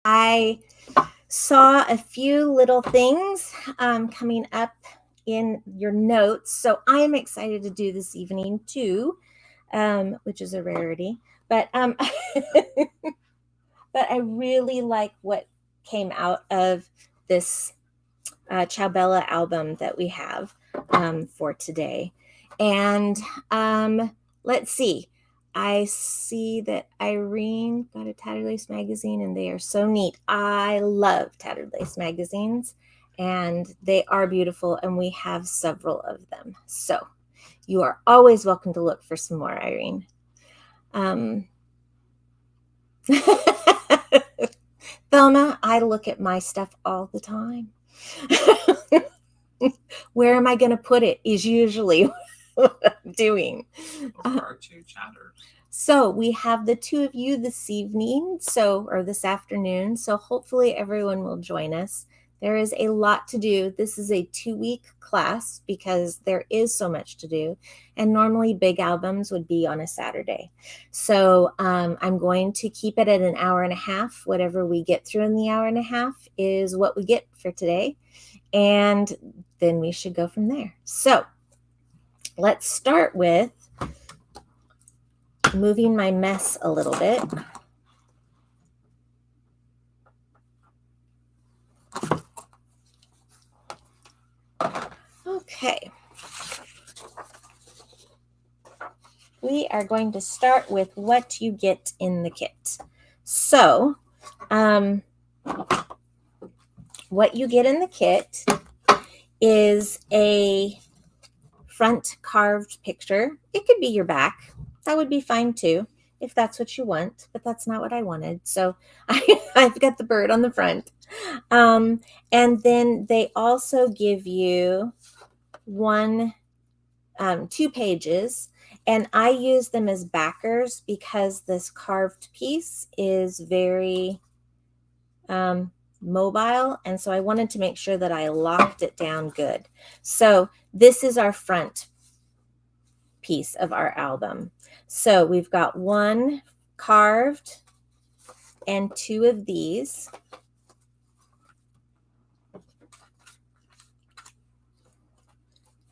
I saw a few little things coming up in your notes, so I am excited to do this evening too, which is a rarity. But but I really like what came out of this Ciao Bella album that we have for today. And let's see. I see that Irene got a Tattered Lace magazine, and they are so neat. I love Tattered Lace magazines, and they are beautiful, and we have several of them. So you are always welcome to look for some more, Irene. Thelma, I look at my stuff all the time. Where am I going to put it is usually what I'm doing. Our two chatters. So we have the two of you this evening, or this afternoon. So hopefully everyone will join us. There is a lot to do. This is a 2-week class because there is so much to do. And normally big albums would be on a Saturday. So I'm going to keep it at an hour and a half. Whatever we get through in the hour and a half is what we get for today. And then we should go from there. So let's start with moving my mess a little bit. Okay. We are going to start with what you get in the kit. So, what you get in the kit is a front carved picture. It could be your back. That would be fine too, if that's what you want, but that's not what I wanted. So I've got the bird on the front. And then they also give you 2 pages, and I use them as backers because this carved piece is very mobile, and so I wanted to make sure that I locked it down good. So this is our front piece of our album. So we've got 1 carved and 2 of these.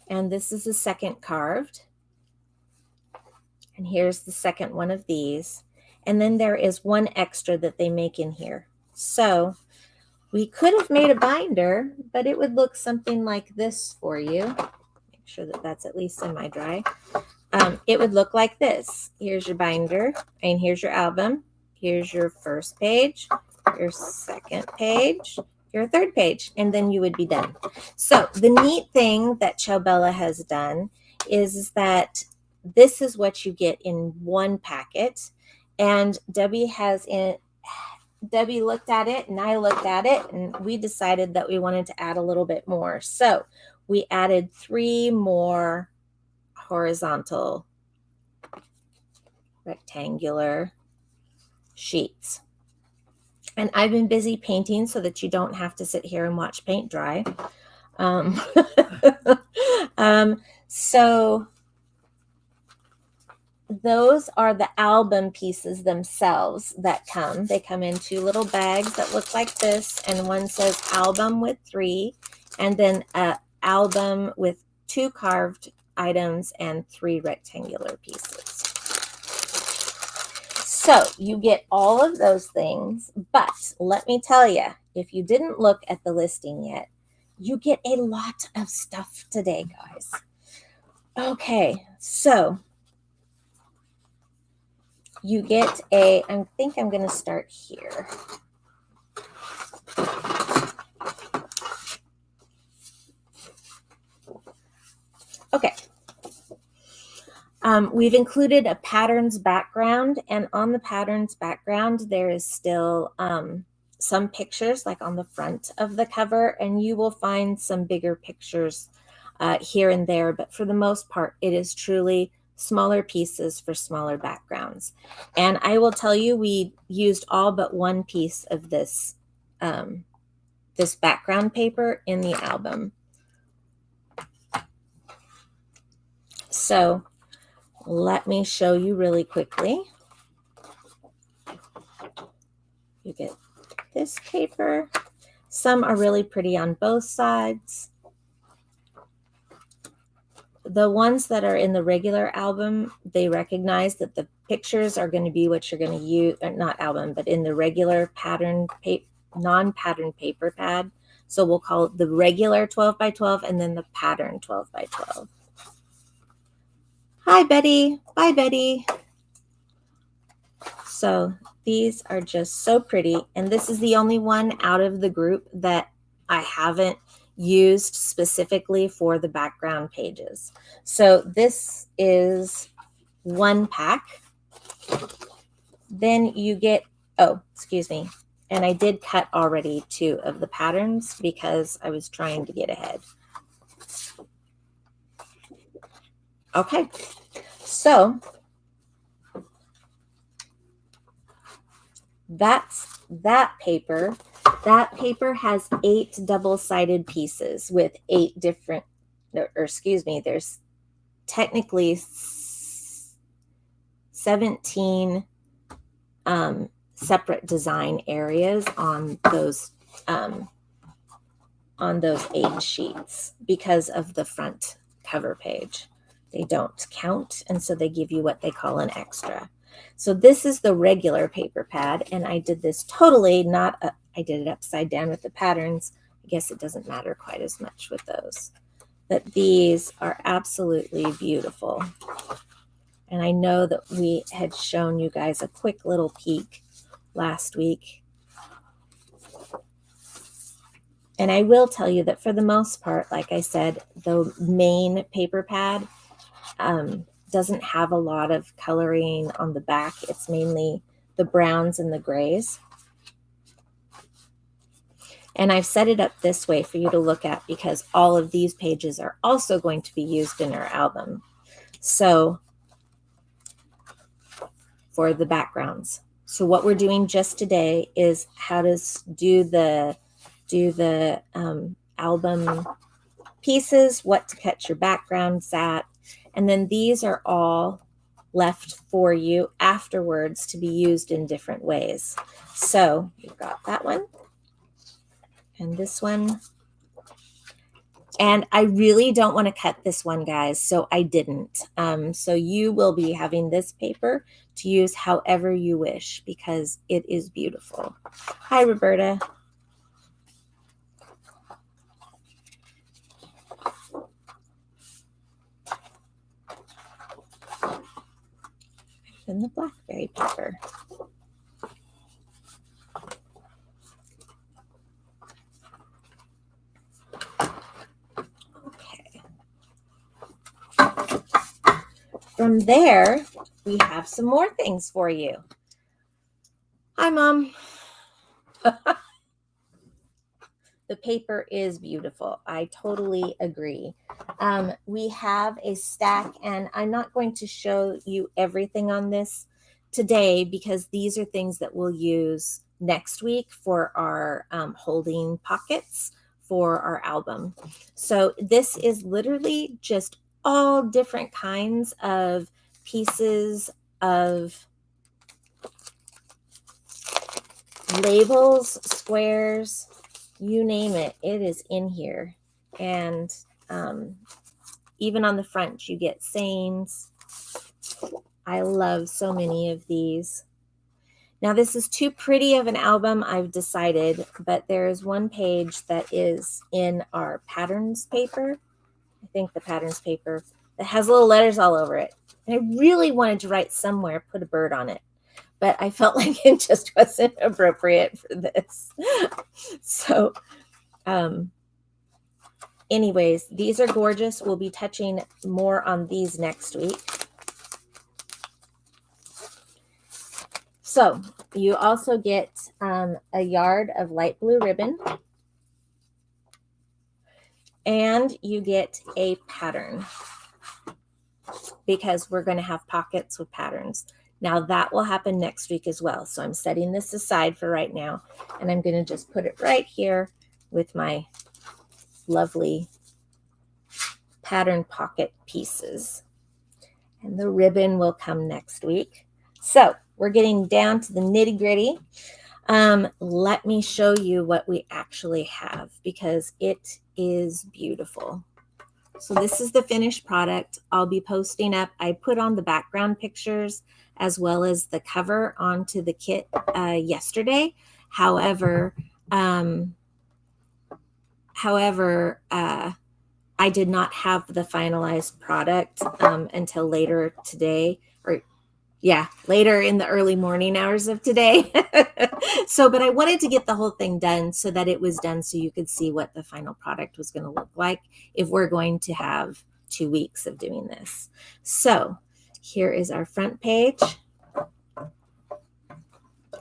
And this is the second carved. And here's the second one of these. And then there is 1 extra that they make in here. So we could have made a binder, but it would look something like this for you. Make sure that that's at least semi-dry. It would look like this. Here's your binder, and here's your album. Here's your first page, your second page, your third page, and then you would be done. So the neat thing that Ciao Bella has done is that this is what you get in 1 packet, and Debbie looked at it and I looked at it, and we decided that we wanted to add a little bit more. So we added 3 more horizontal rectangular sheets. And I've been busy painting so that you don't have to sit here and watch paint dry. So those are the album pieces themselves that come. They come in 2 little bags that look like this, and one says album with 3, and then an album with 2 carved items and 3 rectangular pieces. So you get all of those things, but let me tell you, if you didn't look at the listing yet, you get a lot of stuff today, guys. Okay, so you get I think I'm going to start here. Okay. We've included a patterns background, and on the patterns background, there is still some pictures like on the front of the cover, and you will find some bigger pictures here and there, but for the most part, it is truly smaller pieces for smaller backgrounds. And I will tell you, we used all but 1 piece of this this background paper in the album. So let me show you really quickly. You get this paper. Some are really pretty on both sides. The ones that are in the regular album, they recognize that the pictures are going to be what you're going to use, or not album, but in the regular pattern, non-pattern paper pad. So we'll call it the regular 12 by 12 and then the pattern 12 by 12. Hi, Betty. Bye, Betty. So these are just so pretty. And this is the only one out of the group that I haven't used specifically for the background pages. So this is one pack. Then you get, oh, excuse me. And I did cut already 2 of the patterns because I was trying to get ahead. Okay, so that's that paper. That paper has 8 double-sided pieces with 8 different, or excuse me, there's technically 17 separate design areas on those 8 sheets because of the front cover page. They don't count, and so they give you what they call an extra. So this is the regular paper pad, and I did this totally not, I did it upside down with the patterns. I guess it doesn't matter quite as much with those. But these are absolutely beautiful. And I know that we had shown you guys a quick little peek last week. And I will tell you that for the most part, like I said, the main paper pad doesn't have a lot of coloring on the back. It's mainly the browns and the grays. And I've set it up this way for you to look at because all of these pages are also going to be used in our album. So for the backgrounds. So what we're doing just today is how to do the album pieces, what to cut your backgrounds at, and then these are all left for you afterwards to be used in different ways. So you've got that one and this one. And I really don't want to cut this one, guys, so I didn't. So you will be having this paper to use however you wish because it is beautiful. Hi, Roberta. And the blackberry paper. Okay. From there, we have some more things for you. Hi, Mom. The paper is beautiful. I totally agree. We have a stack, and I'm not going to show you everything on this today because these are things that we'll use next week for our holding pockets for our album. So this is literally just all different kinds of pieces of labels, squares, you name it, it is in here. And even on the front, you get sayings. I love so many of these. Now, this is too pretty of an album, I've decided, but there is one page that is in our patterns paper. I think the patterns paper that has little letters all over it. And I really wanted to write somewhere, put a bird on it, but I felt like it just wasn't appropriate for this. So anyways, these are gorgeous. We'll be touching more on these next week. So you also get a yard of light blue ribbon, and you get a pattern because we're going to have pockets with patterns. Now that will happen next week as well. So I'm setting this aside for right now, and I'm going to just put it right here with my lovely pattern pocket pieces. And the ribbon will come next week. So we're getting down to the nitty gritty. Let me show you what we actually have because it is beautiful. So this is the finished product. I'll be posting up. I put on the background pictures as well as the cover onto the kit yesterday. However, I did not have the finalized product until later today, or later in the early morning hours of today. But I wanted to get the whole thing done so that it was done so you could see what the final product was going to look like if we're going to have 2 weeks of doing this. So here is our front page.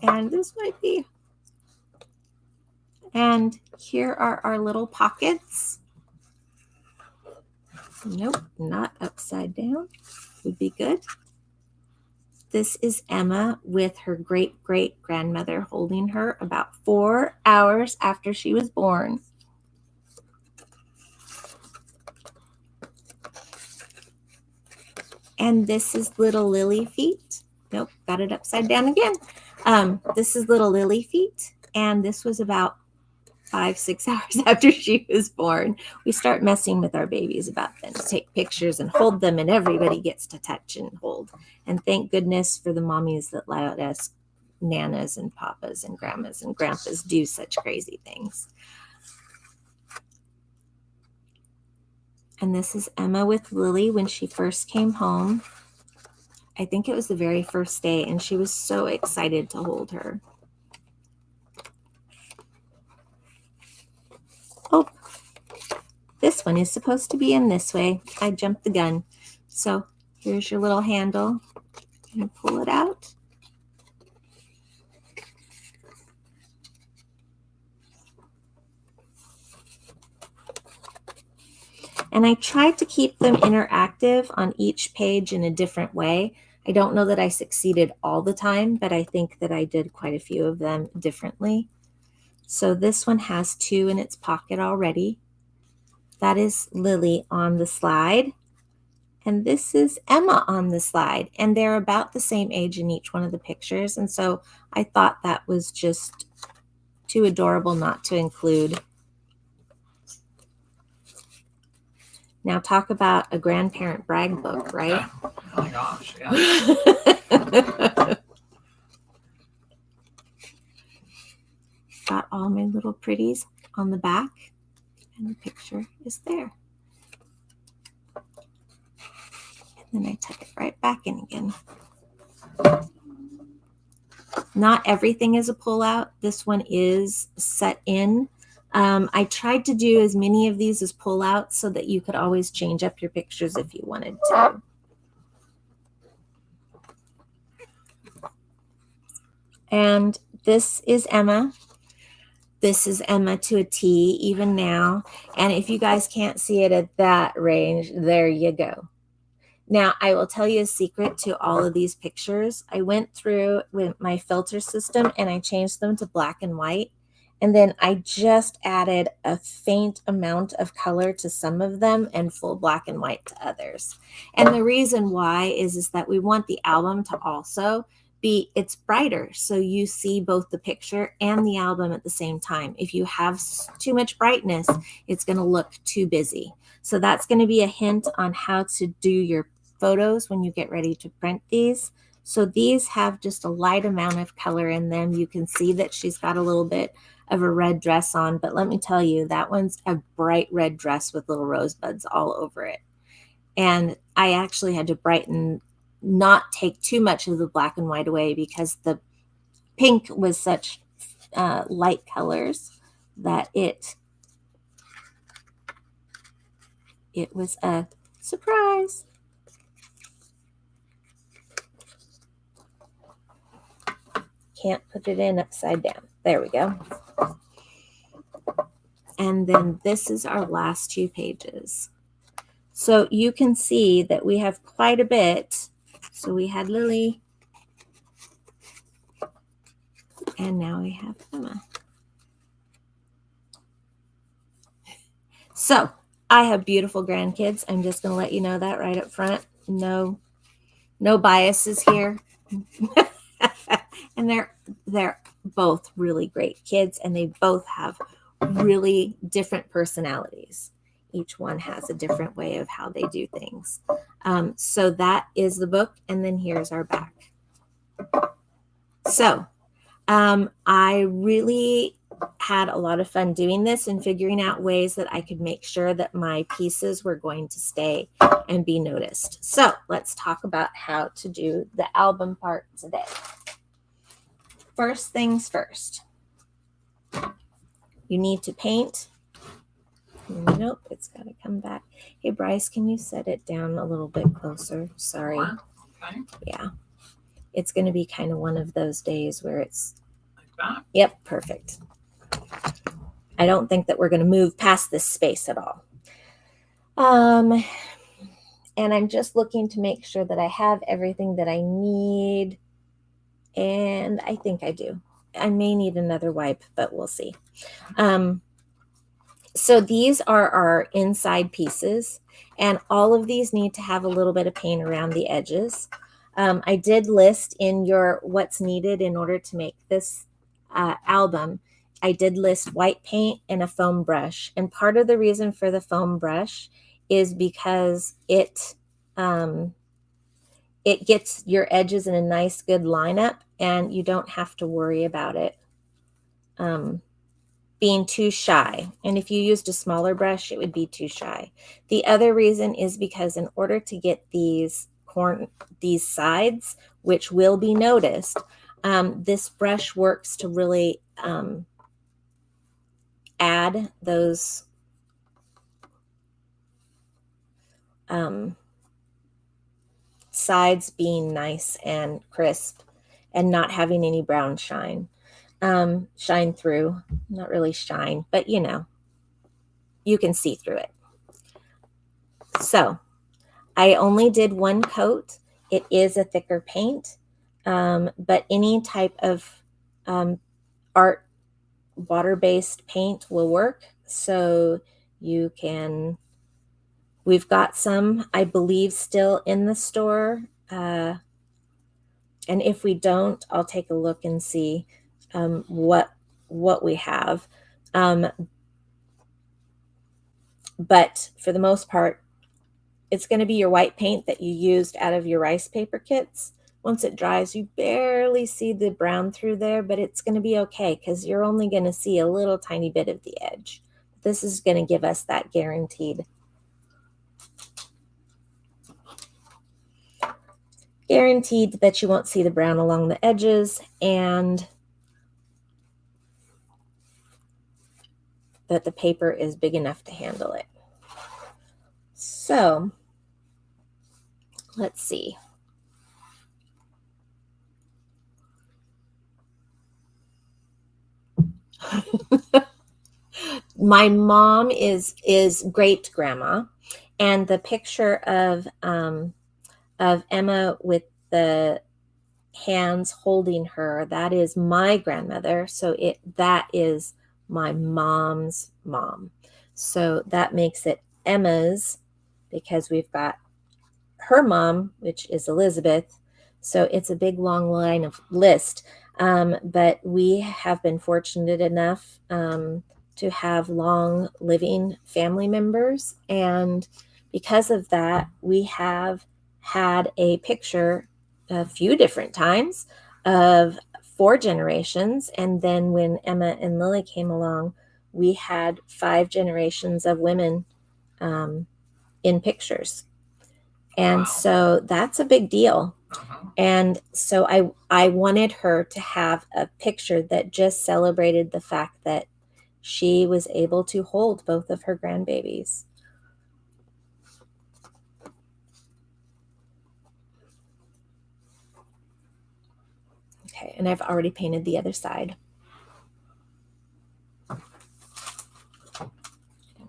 And this might be. And here are our little pockets. Nope, not upside down. Would be good. This is Emma with her great-great-grandmother holding her about 4 hours after she was born. And this is little Lily feet. Nope, got it upside down again. This is little Lily feet, and this was about 5-6 hours after she was born. We start messing with our babies about them, take pictures and hold them, and everybody gets to touch and hold. And thank goodness for the mommies that let us nanas and papas and grandmas and grandpas do such crazy things. And this is Emma with Lily when she first came home. I think it was the very first day, and she was so excited to hold her. Oh, this one is supposed to be in this way. I jumped the gun. So here's your little handle. And pull it out. And I tried to keep them interactive on each page in a different way. I don't know that I succeeded all the time, but I think that I did quite a few of them differently. So this one has 2 in its pocket already. That is Lily on the slide. And this is Emma on the slide. And they're about the same age in each one of the pictures. And so I thought that was just too adorable not to include. Now talk about a grandparent brag book, right? Yeah. Oh my gosh, yeah. Got all my little pretties on the back, and the picture is there. And then I tuck it right back in again. Not everything is a pullout. This one is set in. I tried to do as many of these as pullouts so that you could always change up your pictures if you wanted to. And this is Emma. This is Emma to a T, even now. And if you guys can't see it at that range, there you go. Now, I will tell you a secret to all of these pictures. I went through with my filter system and I changed them to black and white. And then I just added a faint amount of color to some of them and full black and white to others. And the reason why is that we want the album to also be, it's brighter. So you see both the picture and the album at the same time. If you have too much brightness, it's going to look too busy. So that's going to be a hint on how to do your photos when you get ready to print these. So these have just a light amount of color in them. You can see that she's got a little bit of a red dress on, but let me tell you, that one's a bright red dress with little rosebuds all over it. And I actually had to brighten, not take too much of the black and white away because the pink was such light colors that it was a surprise. Can't put it in upside down. There we go. And then this is our last 2 pages. So you can see that we have quite a bit. So we had Lily. And now we have Emma. So I have beautiful grandkids. I'm just going to let you know that right up front. No biases here. And they're both really great kids, and they both have really different personalities. Each one has a different way of how they do things. So that is the book, and then here's our back. So I really had a lot of fun doing this and figuring out ways that I could make sure that my pieces were going to stay and be noticed. So let's talk about how to do the album part today. First things first, you need to paint. Nope, it's got to come back. Hey, Bryce, can you set it down a little bit closer? Sorry. Okay. Yeah. It's going to be kind of one of those days where it's... Like that? Yep, perfect. I don't think that we're going to move past this space at all. And I'm just looking to make sure that I have everything that I need. And I think I do. I may need another wipe, but we'll see. So these are our inside pieces, and all of these need to have a little bit of paint around the edges. I did list in your what's needed in order to make this album. I did list white paint and a foam brush. And part of the reason for the foam brush is because it gets your edges in a nice, good lineup, and you don't have to worry about it being too shy. And if you used a smaller brush, it would be too shy. The other reason is because in order to get these sides, which will be noticed, this brush works to really add those sides being nice and crisp and not having any brown shine through. Not really shine, but you know, you can see through it. So I only did one coat. It is a thicker paint, but any type of art water-based paint will work. So you can, we've got some, I believe, still in the store. And if we don't, I'll take a look and see what we have. But for the most part, it's going to be your white paint that you used out of your rice paper kits. Once it dries, you barely see the brown through there, but it's going to be okay because you're only going to see a little tiny bit of the edge. This is going to give us that guaranteed that you won't see the brown along the edges, and that the paper is big enough to handle it. So let's see. My mom is great grandma, and the picture of Emma with the hands holding her, that is my grandmother. So that is my mom's mom. So that makes it Emma's, because we've got her mom, which is Elizabeth. So it's a big long line of list. But we have been fortunate enough to have long living family members. And because of that, we have had a picture a few different times of 4 generations. And then when Emma and Lily came along, we had 5 generations of women in pictures. And so that's a big deal. And so I wanted her to have a picture that just celebrated the fact that she was able to hold both of her grandbabies. Okay, and I've already painted the other side. I don't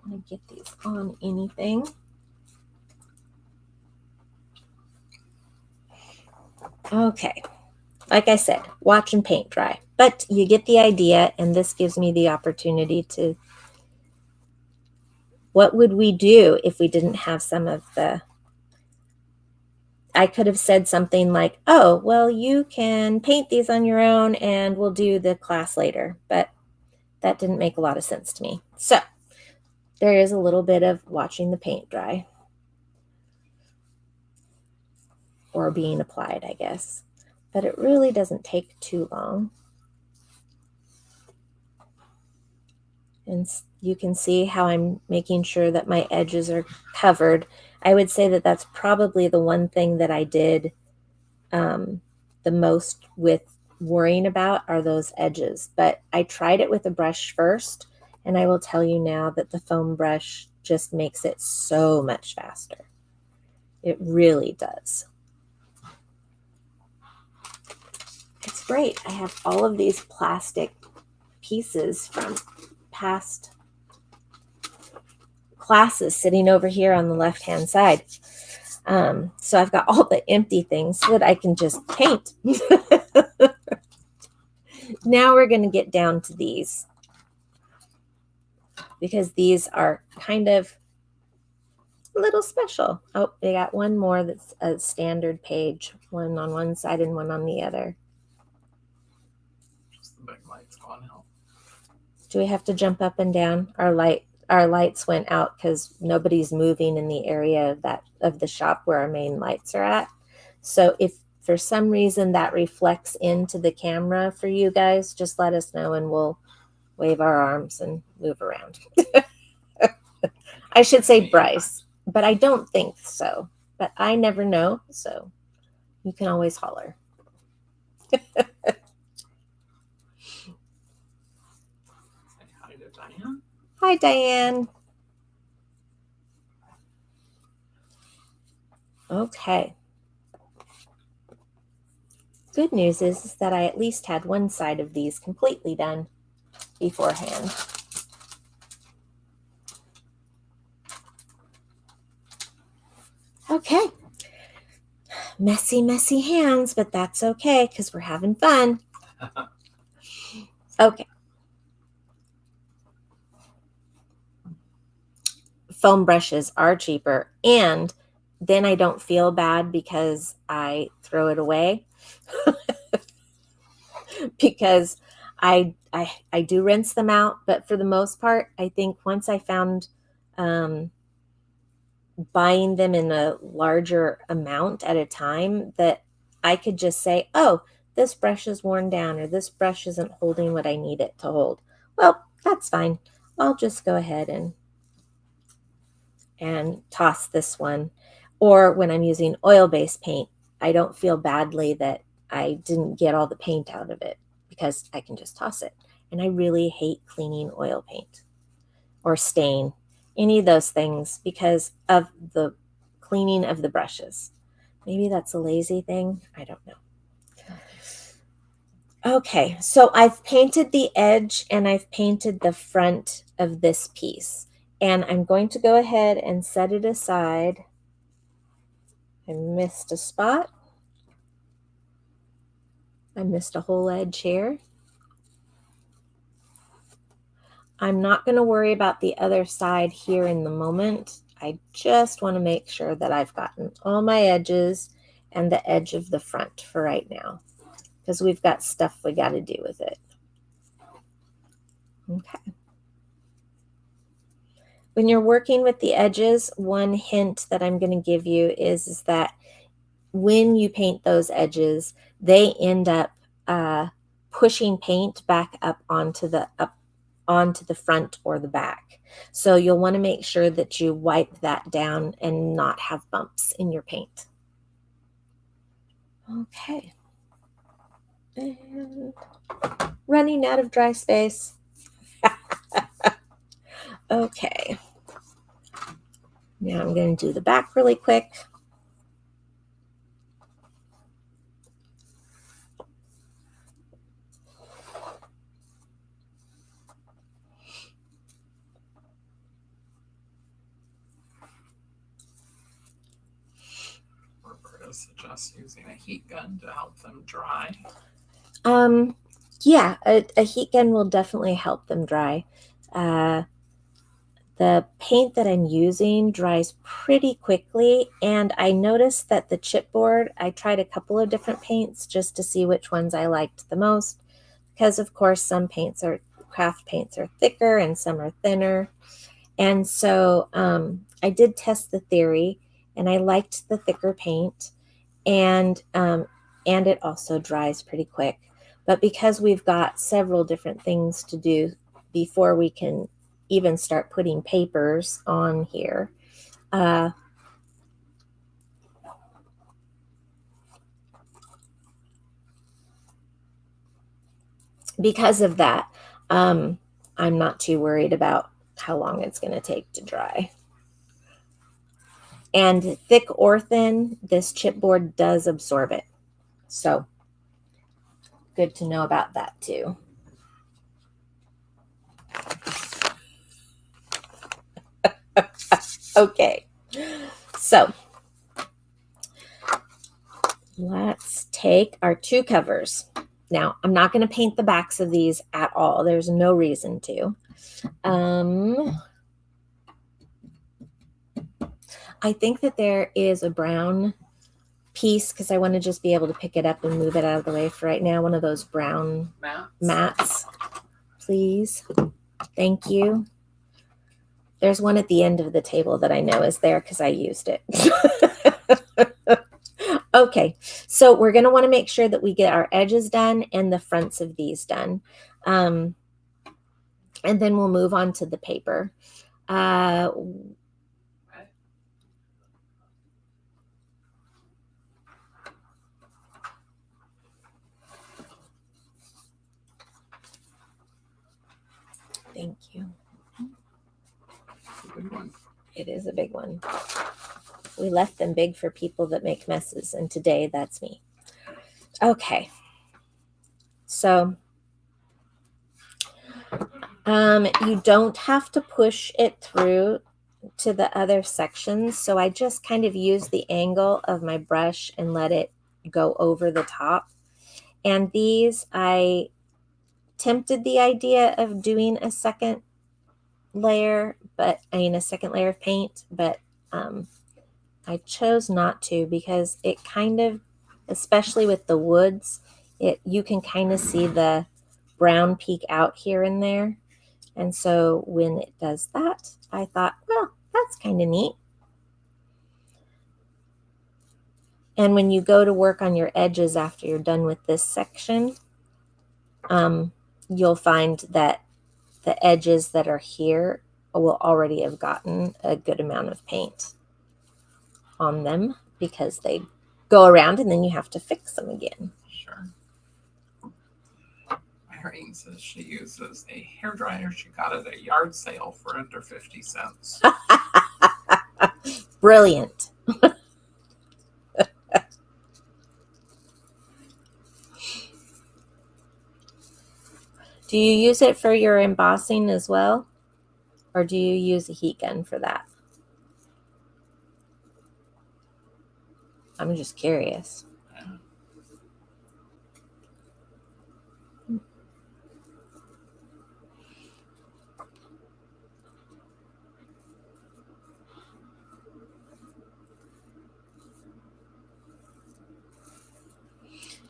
want to get these on anything. Okay, like I said, watch and paint dry, but you get the idea, and this gives me the opportunity to, what would we do if we didn't have some of the I could have said something like, oh, well, you can paint these on your own and we'll do the class later. But that didn't make a lot of sense to me. So there is a little bit of watching the paint dry or being applied, I guess. But it really doesn't take too long. And you can see how I'm making sure that my edges are covered. I would say that that's probably the one thing that I did the most with worrying about are those edges. But I tried it with a brush first, and I will tell you now that the foam brush just makes it so much faster. It really does. It's great. I have all of these plastic pieces from past classes sitting over here on the left-hand side. So I've got all the empty things so that I can just paint. Now we're going to get down to these, because these are kind of a little special. Oh, they got one more that's a standard page, one on one side and one on the other. Just the big light's gone out. Do we have to jump up and down? Our lights went out because nobody's moving in the area of the shop where our main lights are at. So if for some reason that reflects into the camera for you guys, just let us know and we'll wave our arms and move around. I should say Bryce, but I don't think so. But I never know, so you can always holler. Say hi to Diane. Hi, Diane. Okay. Good news is that I at least had one side of these completely done beforehand. Okay. Messy, messy hands, but that's okay because we're having fun. Okay. Foam brushes are cheaper, and then I don't feel bad because I throw it away. Because I do rinse them out, but for the most part, I think once I found buying them in a larger amount at a time, that I could just say, oh, this brush is worn down, or this brush isn't holding what I need it to hold. Well, that's fine. I'll just go ahead and toss this one. Or when I'm using oil-based paint, I don't feel badly that I didn't get all the paint out of it because I can just toss it. And I really hate cleaning oil paint or stain, any of those things, because of the cleaning of the brushes. Maybe that's a lazy thing. I don't know. Okay, so I've painted the edge and I've painted the front of this piece. And I'm going to go ahead and set it aside. I missed a spot. I missed a whole edge here. I'm not going to worry about the other side here in the moment. I just want to make sure that I've gotten all my edges and the edge of the front for right now, because we've got stuff we got to do with it. Okay. When you're working with the edges, one hint that I'm going to give you is that when you paint those edges, they end up pushing paint back up onto the front or the back. So you'll want to make sure that you wipe that down and not have bumps in your paint. Okay. And running out of dry space. Okay. Now I'm going to do the back really quick. Roberta suggests using a heat gun to help them dry. Yeah, a heat gun will definitely help them dry. The paint that I'm using dries pretty quickly, and I noticed that the chipboard, I tried a couple of different paints just to see which ones I liked the most, because of course some craft paints are thicker and some are thinner. And so I did test the theory, and I liked the thicker paint, and it also dries pretty quick. But because we've got several different things to do before we can even start putting papers on here, because of that, I'm not too worried about how long it's going to take to dry. And thick or thin, this chipboard does absorb it. So good to know about that too. Okay, so let's take our two covers. Now, I'm not going to paint the backs of these at all. There's no reason to. I think that there is a brown piece because I want to just be able to pick it up and move it out of the way for right now. One of those brown mats, please. Thank you. There's one at the end of the table that I know is there because I used it. Okay, so we're going to want to make sure that we get our edges done and the fronts of these done. And then we'll move on to the paper. Thank you. Big one. It is a big one. We left them big for people that make messes, and today that's me. Okay. So you don't have to push it through to the other sections. So I just kind of use the angle of my brush and let it go over the top. And these, I tempted the idea of doing a second layer, a second layer of paint, but I chose not to because it kind of, especially with the woods, you can kind of see the brown peek out here and there. And so when it does that, I thought, well, that's kind of neat. And when you go to work on your edges after you're done with this section, you'll find that the edges that are here will already have gotten a good amount of paint on them because they go around and then you have to fix them again. Sure. Irene says she uses a hairdryer she got at a yard sale for under 50 cents. Brilliant. Do you use it for your embossing as well? Or do you use a heat gun for that? I'm just curious.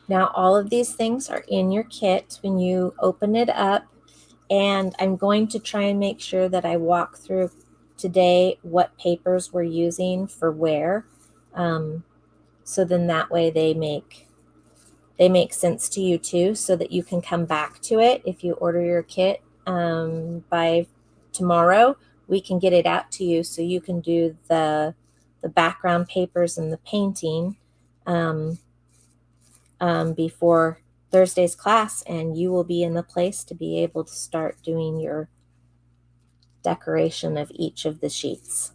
Now, all of these things are in your kit when you open it up, and I'm going to try and make sure that I walk through today what papers we're using for where, so then that way they make sense to you too, so that you can come back to it if you order your kit by tomorrow. We can get it out to you so you can do the background papers and the painting before Thursday's class, and you will be in the place to be able to start doing your decoration of each of the sheets.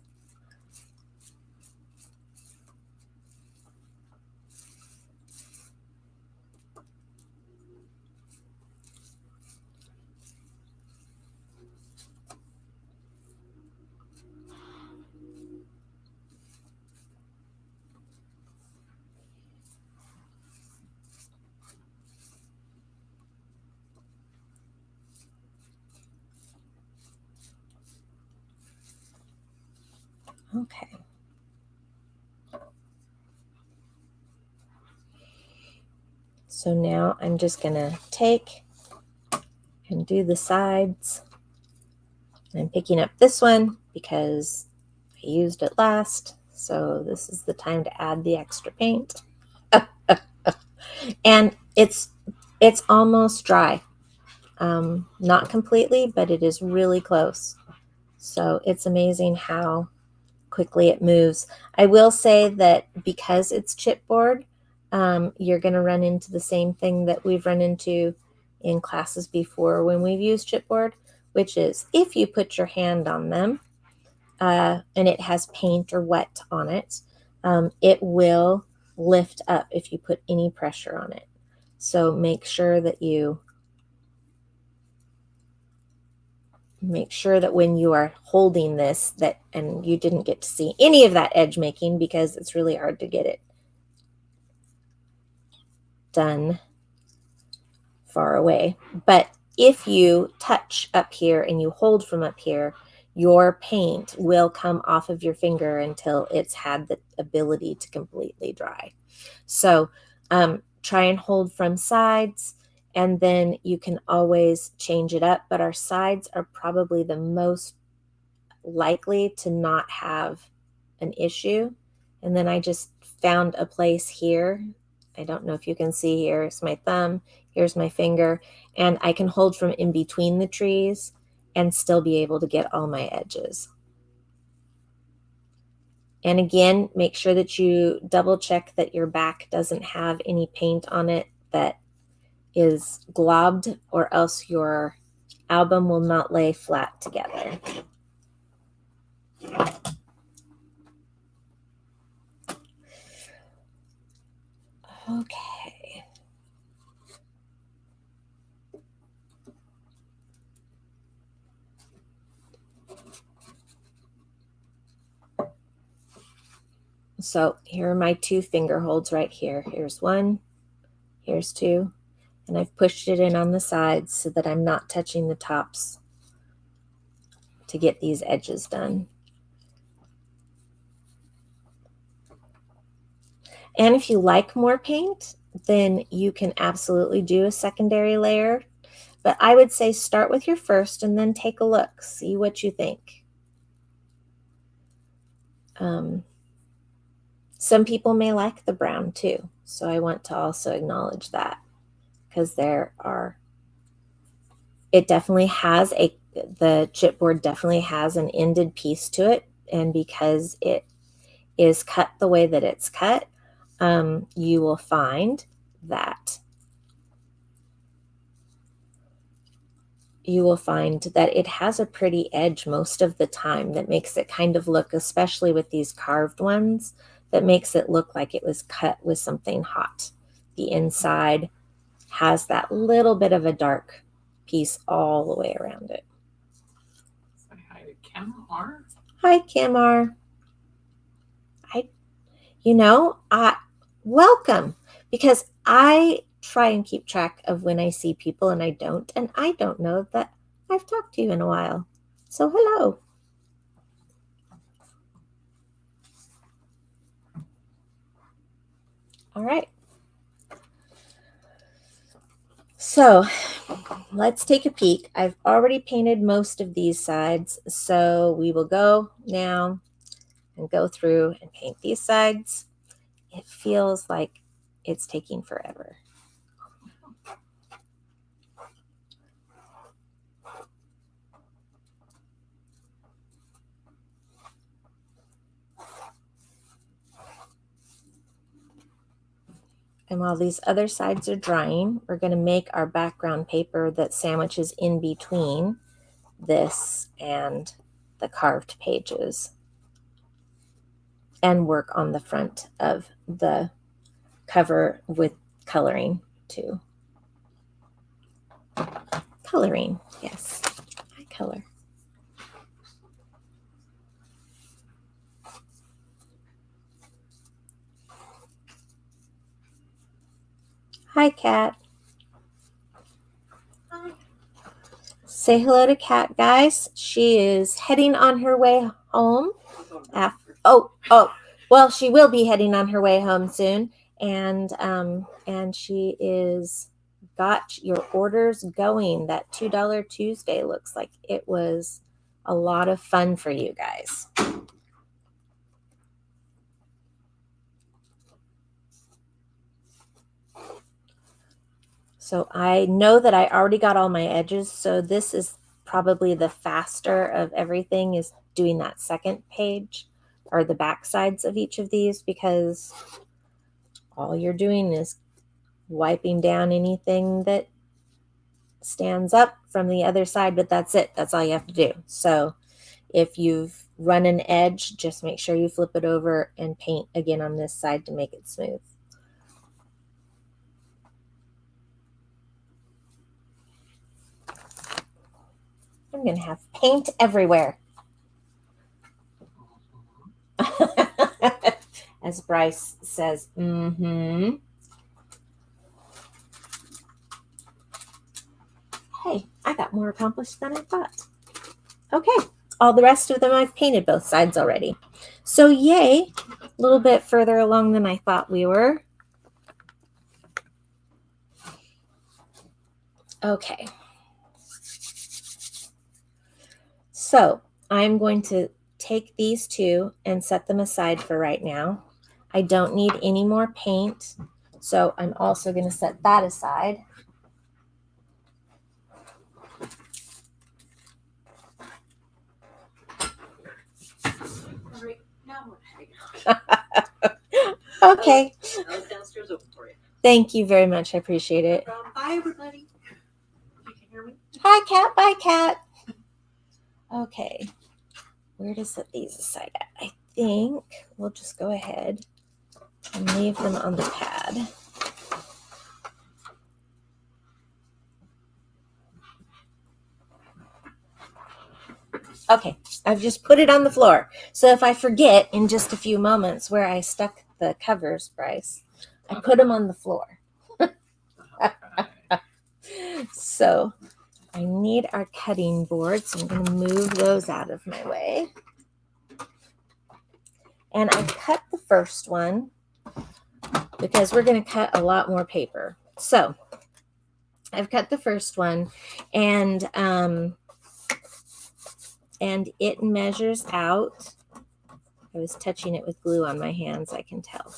Okay. So now I'm just going to take and do the sides. I'm picking up this one because I used it last. So this is the time to add the extra paint. And it's almost dry. Not completely, but it is really close. So it's amazing how quickly it moves. I will say that because it's chipboard, you're going to run into the same thing that we've run into in classes before when we've used chipboard, which is if you put your hand on them and it has paint or wet on it, it will lift up if you put any pressure on it. So make sure that when you are holding this and you didn't get to see any of that edge making because it's really hard to get it done far away. But if you touch up here and you hold from up here, your paint will come off of your finger until it's had the ability to completely dry. So try and hold from sides, and then you can always change it up. But our sides are probably the most likely to not have an issue. And then I just found a place here. I don't know if you can see, here's my thumb, here's my finger, and I can hold from in between the trees and still be able to get all my edges. And again, make sure that you double check that your back doesn't have any paint on it that is globbed, or else your album will not lay flat together. Okay. So here are my two finger holds right here. Here's one, here's two, and I've pushed it in on the sides so that I'm not touching the tops to get these edges done. And if you like more paint, then you can absolutely do a secondary layer. But I would say start with your first and then take a look, see what you think. Some people may like the brown too, so I want to also acknowledge that, because it definitely has the chipboard definitely has an ended piece to it, and because it is cut the way that it's cut, you will find that it has a pretty edge most of the time that makes it kind of look, especially with these carved ones, that makes it look like it was cut with something hot. The inside has that little bit of a dark piece all the way around it. Say hi to Kim R. Hi, Kim R. Welcome, because I try and keep track of when I see people and I don't know that I've talked to you in a while. So hello. All right. So let's take a peek. I've already painted most of these sides, so we will go now and go through and paint these sides. It feels like it's taking forever. And while these other sides are drying, we're going to make our background paper that sandwiches in between this and the carved pages, and work on the front of the cover with coloring too. Coloring, yes, I color. Hi, Kat. Hi. Say hello to Kat, guys. She is heading on her way home Well, she will be heading on her way home soon, and she is got your orders going. That $2 Tuesday looks like it was a lot of fun for you guys. So I know that I already got all my edges, so this is probably the faster of everything, is doing that second page or the back sides of each of these, because all you're doing is wiping down anything that stands up from the other side, but that's it. That's all you have to do. So if you've run an edge, just make sure you flip it over and paint again on this side to make it smooth. I'm going to have paint everywhere. As Bryce says, mm-hmm. Hey, I got more accomplished than I thought. Okay, all the rest of them I've painted both sides already. So yay, a little bit further along than I thought we were. Okay. So I'm going to take these two and set them aside for right now. I don't need any more paint, so I'm also going to set that aside. Okay. Thank you very much. I appreciate it. Bye, everybody. You can hear me? Hi, Cat. Bye, Cat. Okay. Where to set these aside at? I think we'll just go ahead and leave them on the pad. Okay, I've just put it on the floor. So if I forget in just a few moments where I stuck the covers, Bryce, I put them on the floor. So I need our cutting board, so I'm going to move those out of my way. And I cut the first one because we're going to cut a lot more paper. So I've cut the first one, and it measures out. I was touching it with glue on my hands, I can tell.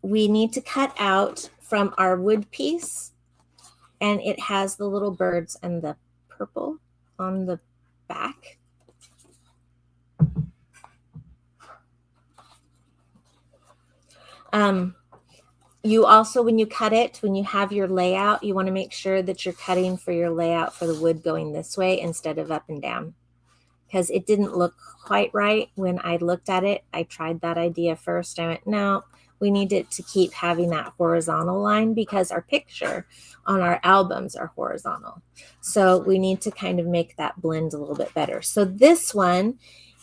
We need to cut out from our wood piece, and it has the little birds and the purple on the back. You also, when you cut it, when you have your layout, you want to make sure that you're cutting for your layout for the wood going this way instead of up and down, because it didn't look quite right when I looked at it. I tried that idea first. I went, no, we need it to keep having that horizontal line because our picture on our albums are horizontal. So we need to kind of make that blend a little bit better. So this one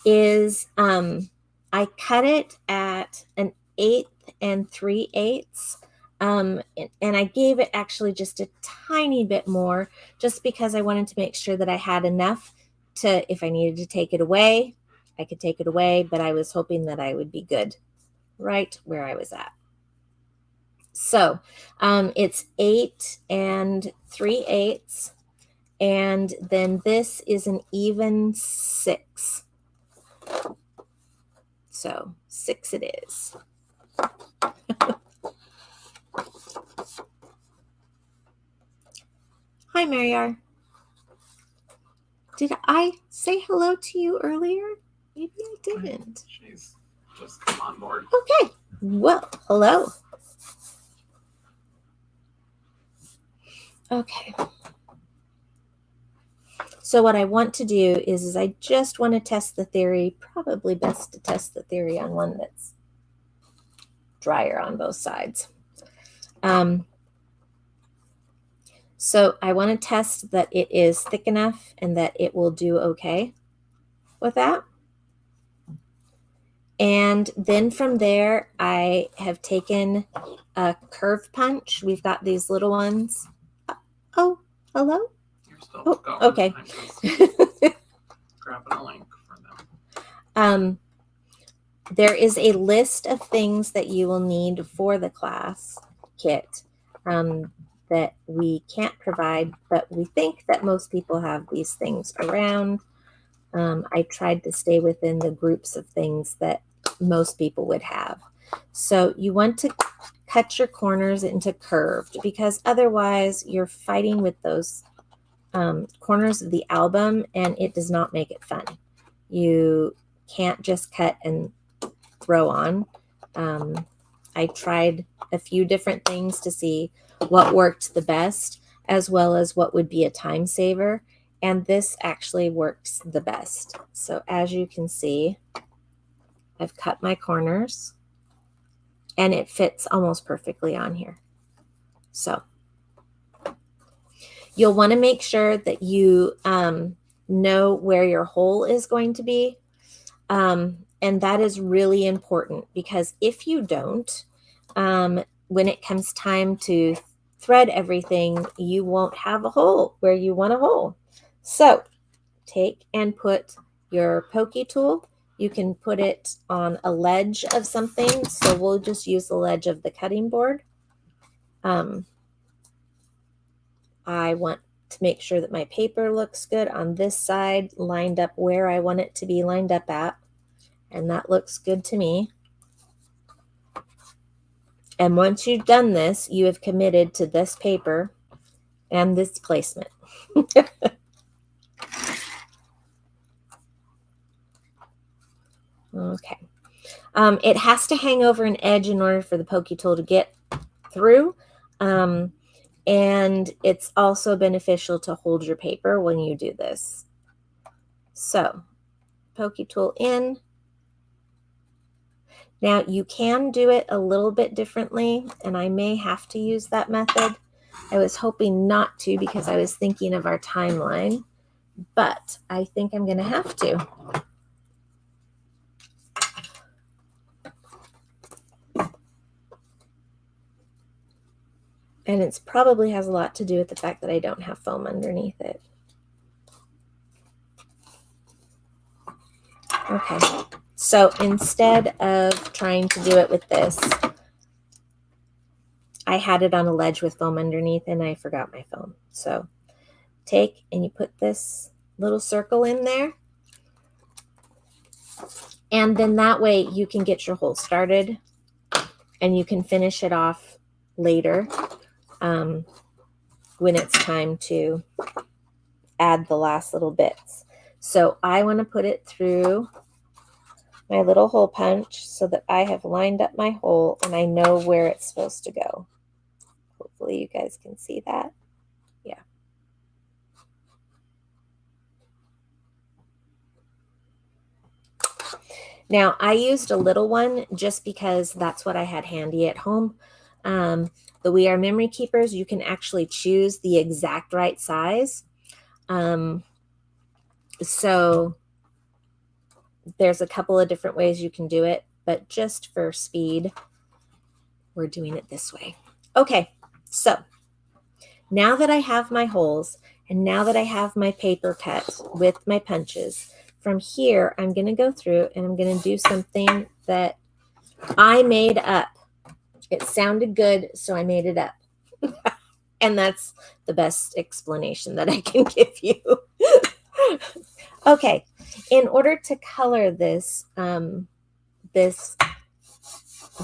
is, I cut it at an 1/8 and 3/8. And I gave it actually just a tiny bit more just because I wanted to make sure that I had enough to, if I needed to take it away, I could take it away, but I was hoping that I would be good right where I was at. So it's 8 and 3/8, and then this is an even 6. So 6 it is. Hi, Mariar. Did I say hello to you earlier? Maybe I didn't. She's just come on board. Okay. Well, hello. Okay. So what I want to do is I just want to test the theory. Probably best to test the theory on one that's drier on both sides. So I want to test that it is thick enough and that it will do okay with that. And then from there, I have taken a curve punch. We've got these little ones. Oh, hello? You're still Oh, going. okay. grabbing a link for them. There is a list of things that you will need for the class kit that we can't provide, but we think that most people have these things around. I tried to stay within the groups of things that most people would have. So you want to cut your corners into curved, because otherwise you're fighting with those corners of the album and it does not make it fun. You can't just cut and throw on. I tried a few different things to see what worked the best, as well as what would be a time saver. And this actually works the best. So as you can see, I've cut my corners and it fits almost perfectly on here. So you'll want to make sure that you know where your hole is going to be. And that is really important, because if you don't, when it comes time to thread everything, you won't have a hole where you want a hole. So take and put your pokey tool. You can put it on a ledge of something. So we'll just use the ledge of the cutting board. I want to make sure that my paper looks good on this side, lined up where I want it to be lined up at. And that looks good to me. And once you've done this, you have committed to this paper and this placement. Okay. It has to hang over an edge in order for the pokey tool to get through. And it's also beneficial to hold your paper when you do this. So, pokey tool in. Now, you can do it a little bit differently, and I may have to use that method. I was hoping not to, because I was thinking of our timeline, but I think I'm going to have to. And it probably has a lot to do with the fact that I don't have foam underneath it. Okay, so instead of trying to do it with this, I had it on a ledge with foam underneath and I forgot my foam. So take and you put this little circle in there. And then that way you can get your hole started and you can finish it off later when it's time to add the last little bits. So I want to put it through my little hole punch so that I have lined up my hole and I know where it's supposed to go. Hopefully you guys can see that. Yeah. Now I used a little one just because that's what I had handy at home. The We Are Memory Keepers, you can actually choose the exact right size. So there's a couple of different ways you can do it, but just for speed, we're doing it this way. Okay, so now that I have my holes and now that I have my paper cut with my punches, from here, I'm going to go through and I'm going to do something that I made up. It sounded good, so I made it up. And that's the best explanation that I can give you. Okay, in order to color this, this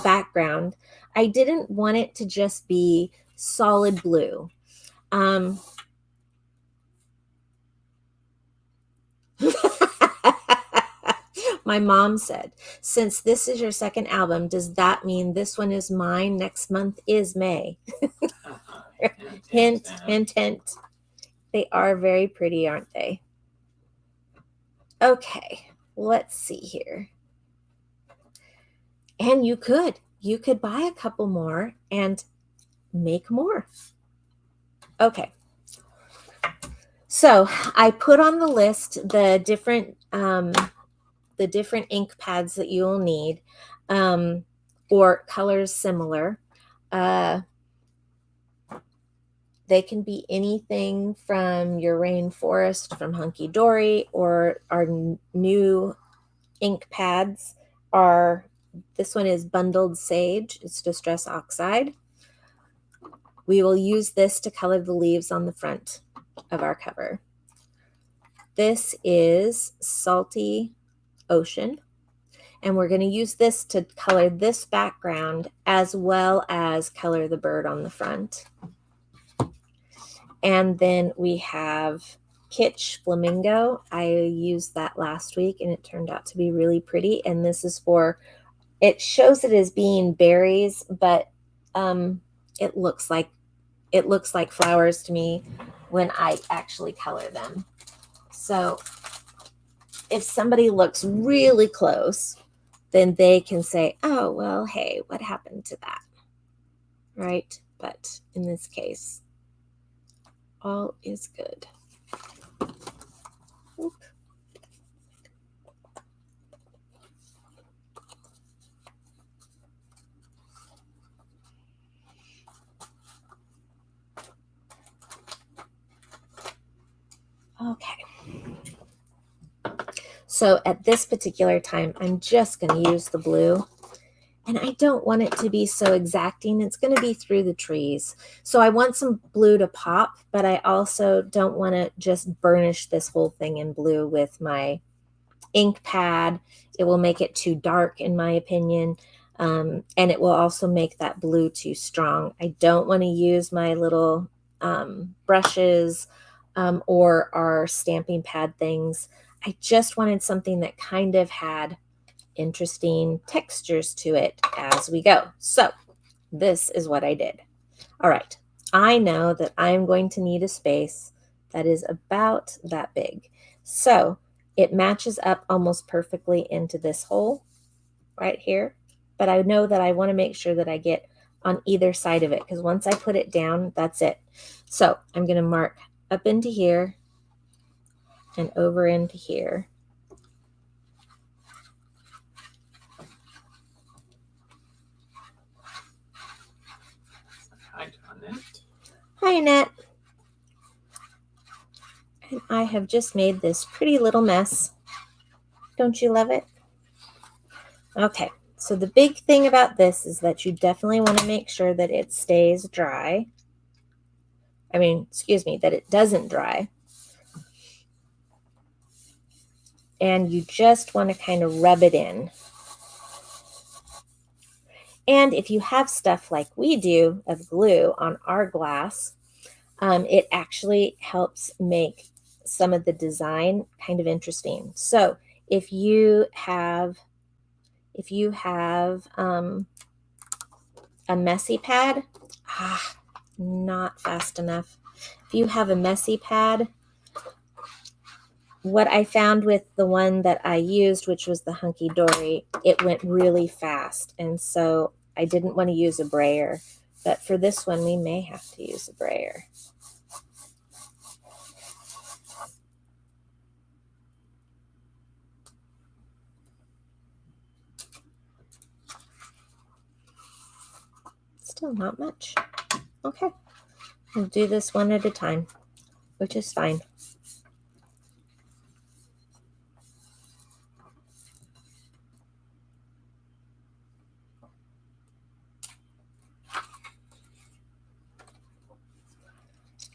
background, I didn't want it to just be solid blue. My mom said, since this is your second album, does that mean this one is mine? Next month is May. Hint, hint, hint. They are very pretty, aren't they? Okay, let's see here. And you could buy a couple more and make more. Okay. So I put on the list the different ink pads that you will need, or colors similar. There They can be anything from your rainforest, from Hunky Dory, or our new ink pads are, this one is Bundled Sage. It's Distress Oxide. We will use this to color the leaves on the front of our cover. This is Salty Ocean, and we're going to use this to color this background as well as color the bird on the front. And then we have Kitsch Flamingo. I used that last week and it turned out to be really pretty. And this is for, it shows it as being berries, but it looks like flowers to me when I actually color them. So if somebody looks really close, then they can say, oh, well, hey, what happened to that? Right? But in this case, all is good. Oop. Okay. So at this particular time, I'm just going to use the blue. And I don't want it to be so exacting. It's going to be through the trees. So I want some blue to pop, but I also don't want to just burnish this whole thing in blue with my ink pad. It will make it too dark, in my opinion. And it will also make that blue too strong. I don't want to use my little brushes or our stamping pad things. I just wanted something that kind of had interesting textures to it as we go. So this is what I did. All right. I know that I'm going to need a space that is about that big. So it matches up almost perfectly into this hole right here. But I know that I want to make sure that I get on either side of it, because once I put it down, that's it. So I'm going to mark up into here and over into here. Hi, Annette. Hi, Annette. And I have just made this pretty little mess. Don't you love it? Okay, so the big thing about this is that you definitely want to make sure that it stays dry. I mean, excuse me, that it doesn't dry. And you just want to kind of rub it in. And if you have stuff like we do of glue on our glass, it actually helps make some of the design kind of interesting. So if you have a messy pad, not fast enough. If you have a messy pad, what I found with the one that I used, which was the Hunky Dory, it went really fast. And so I didn't want to use a brayer. But for this one, we may have to use a brayer. Still not much. Okay. We'll do this one at a time, which is fine.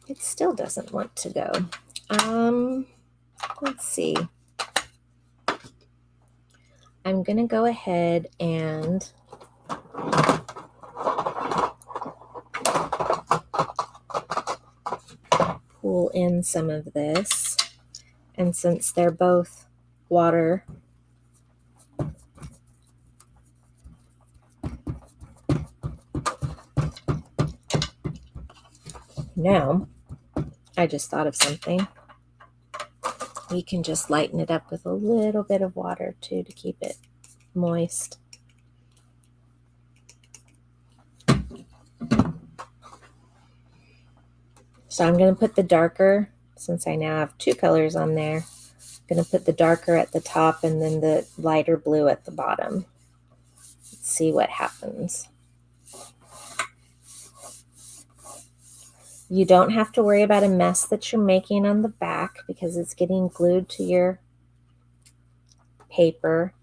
It still doesn't want to go. Let's see. I'm going to go ahead and pull in some of this. And since they're both water, now I just thought of something. We can just lighten it up with a little bit of water too to keep it moist. So I'm going to put the darker, since I now have two colors on there, I'm going to put the darker at the top and then the lighter blue at the bottom. Let's see what happens. You don't have to worry about a mess that you're making on the back because it's getting glued to your paper.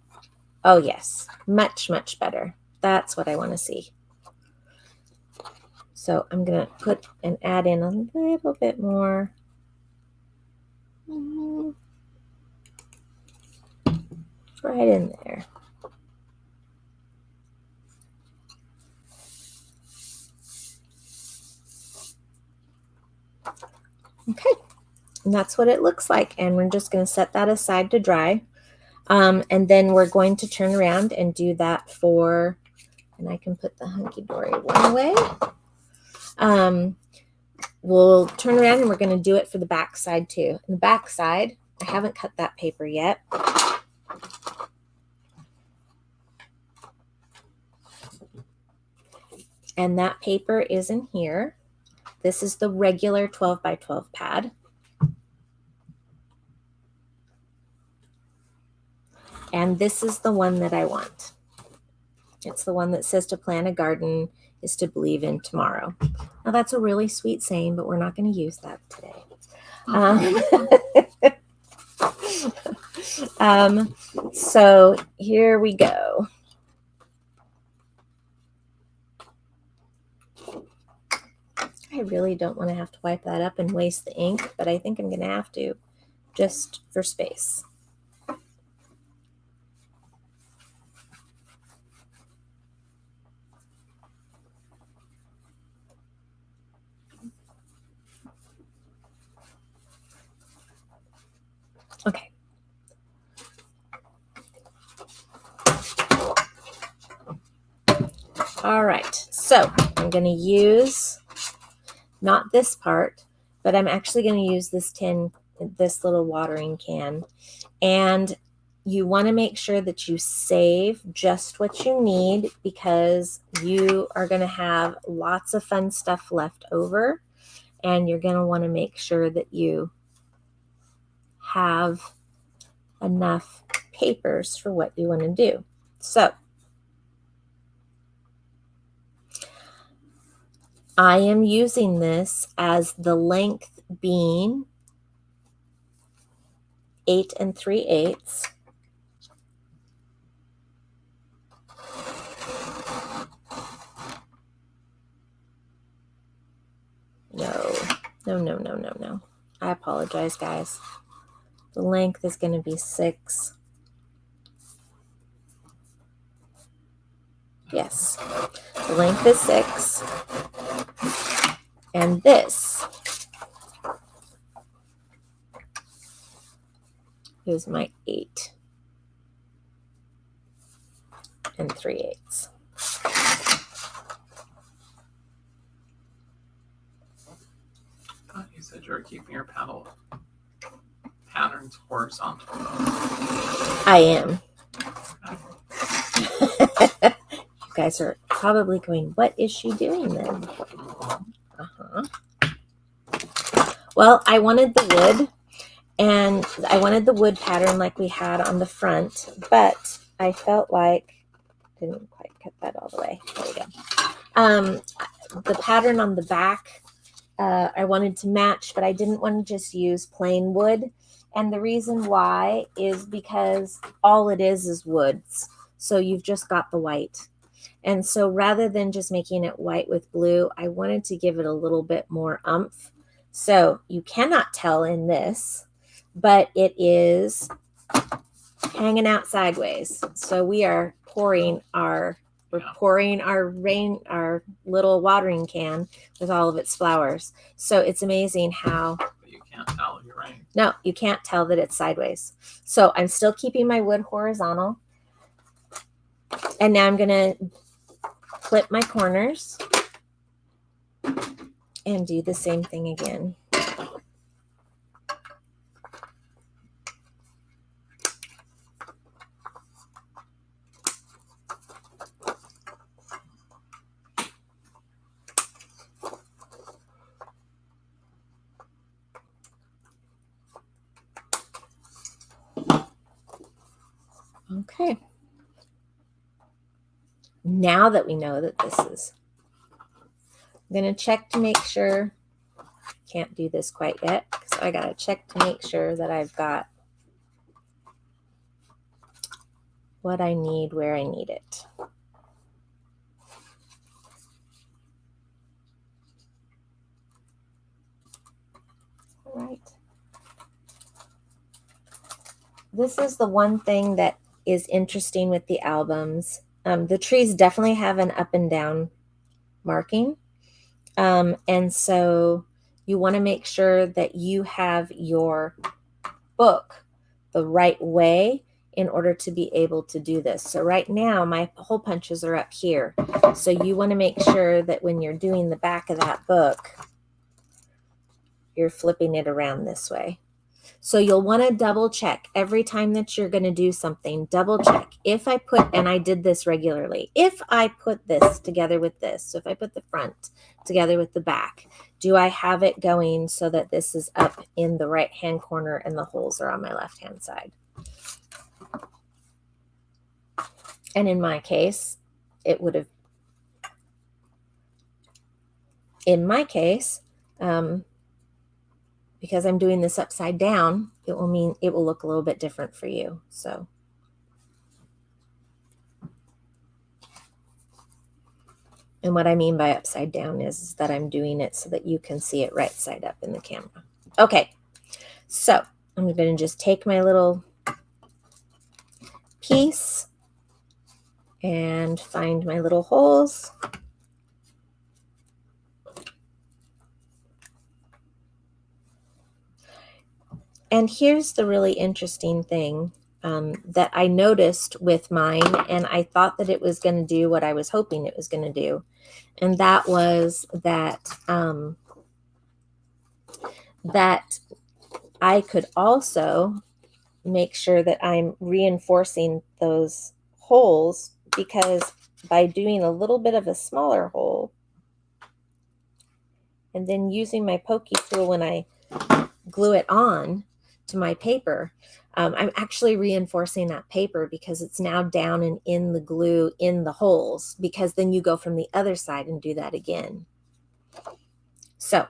Oh yes, much, much better. That's what I want to see. So I'm going to put and add in a little bit more. Right in there. Okay, and that's what it looks like. And we're just going to set that aside to dry. And then we're going to turn around and do that for, and I can put the hunky-dory one away. We'll turn around and we're going to do it for the back side too. And the back side, I haven't cut that paper yet. And that paper is in here. This is the regular 12 by 12 pad. And this is the one that I want. It's the one that says to plant a garden is to believe in tomorrow. Now that's a really sweet saying, but we're not going to use that today. So here we go. I really don't want to have to wipe that up and waste the ink, but I think I'm going to have to just for space. Okay. All right, so I'm going to use not this part, but I'm actually going to use this this little watering can. And you want to make sure that you save just what you need because you are going to have lots of fun stuff left over. And you're going to want to make sure that you have enough papers for what you want to do. So I am using this as the length being 8 3/8. No. I apologize, guys. The length is going to be 6. Yes, the length is 6. And this is my 8 3/8. I thought you said you were keeping your patterns horizontal. I am. You guys are probably going, what is she doing then? Well, I wanted the wood, and I wanted the wood pattern like we had on the front, but I felt like, didn't quite cut that all the way. There we go. The pattern on the back, I wanted to match, but I didn't want to just use plain wood. And the reason why is because all it is woods. So you've just got the white. And so rather than just making it white with blue, I wanted to give it a little bit more oomph. So you cannot tell in this, but it is hanging out sideways. So we are pouring our little watering can with all of its flowers. So it's amazing how. But you can't tell, you're right. No, you can't tell that it's sideways. So I'm still keeping my wood horizontal. And now I'm going to clip my corners and do the same thing again. Okay. Now that we know that this is, I'm going to check to make sure Can't do this quite yet, so I gotta check to make sure that I've got what I need where I need it. All right. This is the one thing that is interesting with the albums. The trees definitely have an up and down marking. And so you want to make sure that you have your book the right way in order to be able to do this. So right now my hole punches are up here. So you want to make sure that when you're doing the back of that book, you're flipping it around this way. So you'll want to double check every time that you're going to do something. Double check. If I put, and I did this regularly, if I put this together with this, so if I put the front together with the back, do I have it going so that this is up in the right hand corner and the holes are on my left hand side? And in my case, it would have, in my case, because I'm doing this upside down, it will mean it will look a little bit different for you. So and what I mean by upside down is that I'm doing it so that you can see it right side up in the camera. Okay, so I'm going to just take my little piece and find my little holes. And here's the really interesting thing that I noticed with mine, and I thought that it was going to do what I was hoping it was going to do. And that was that, that I could also make sure that I'm reinforcing those holes, because by doing a little bit of a smaller hole and then using my pokey tool when I glue it on to my paper, I'm actually reinforcing that paper because it's now down and in the glue in the holes, because then you go from the other side and do that again. So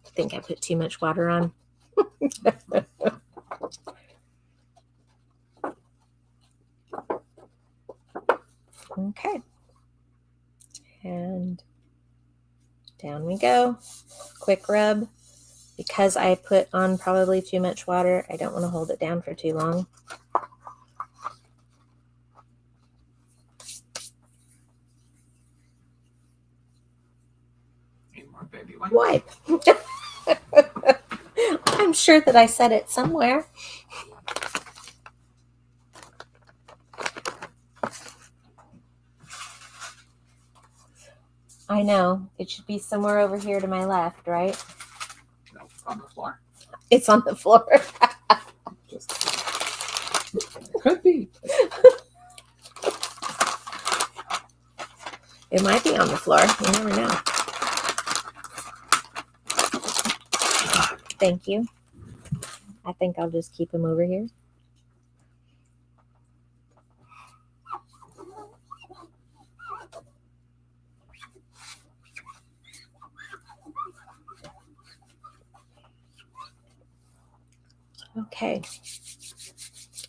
I think I put too much water on. Okay. And down we go. Quick rub. Because I put on probably too much water, I don't want to hold it down for too long. Need more baby wipes? Wipe. I'm sure that I said it somewhere. I know. It should be somewhere over here to my left, right? No, on the floor. It's on the floor. Just could be. It might be on the floor. You never know. Thank you. I think I'll just keep them over here. Okay.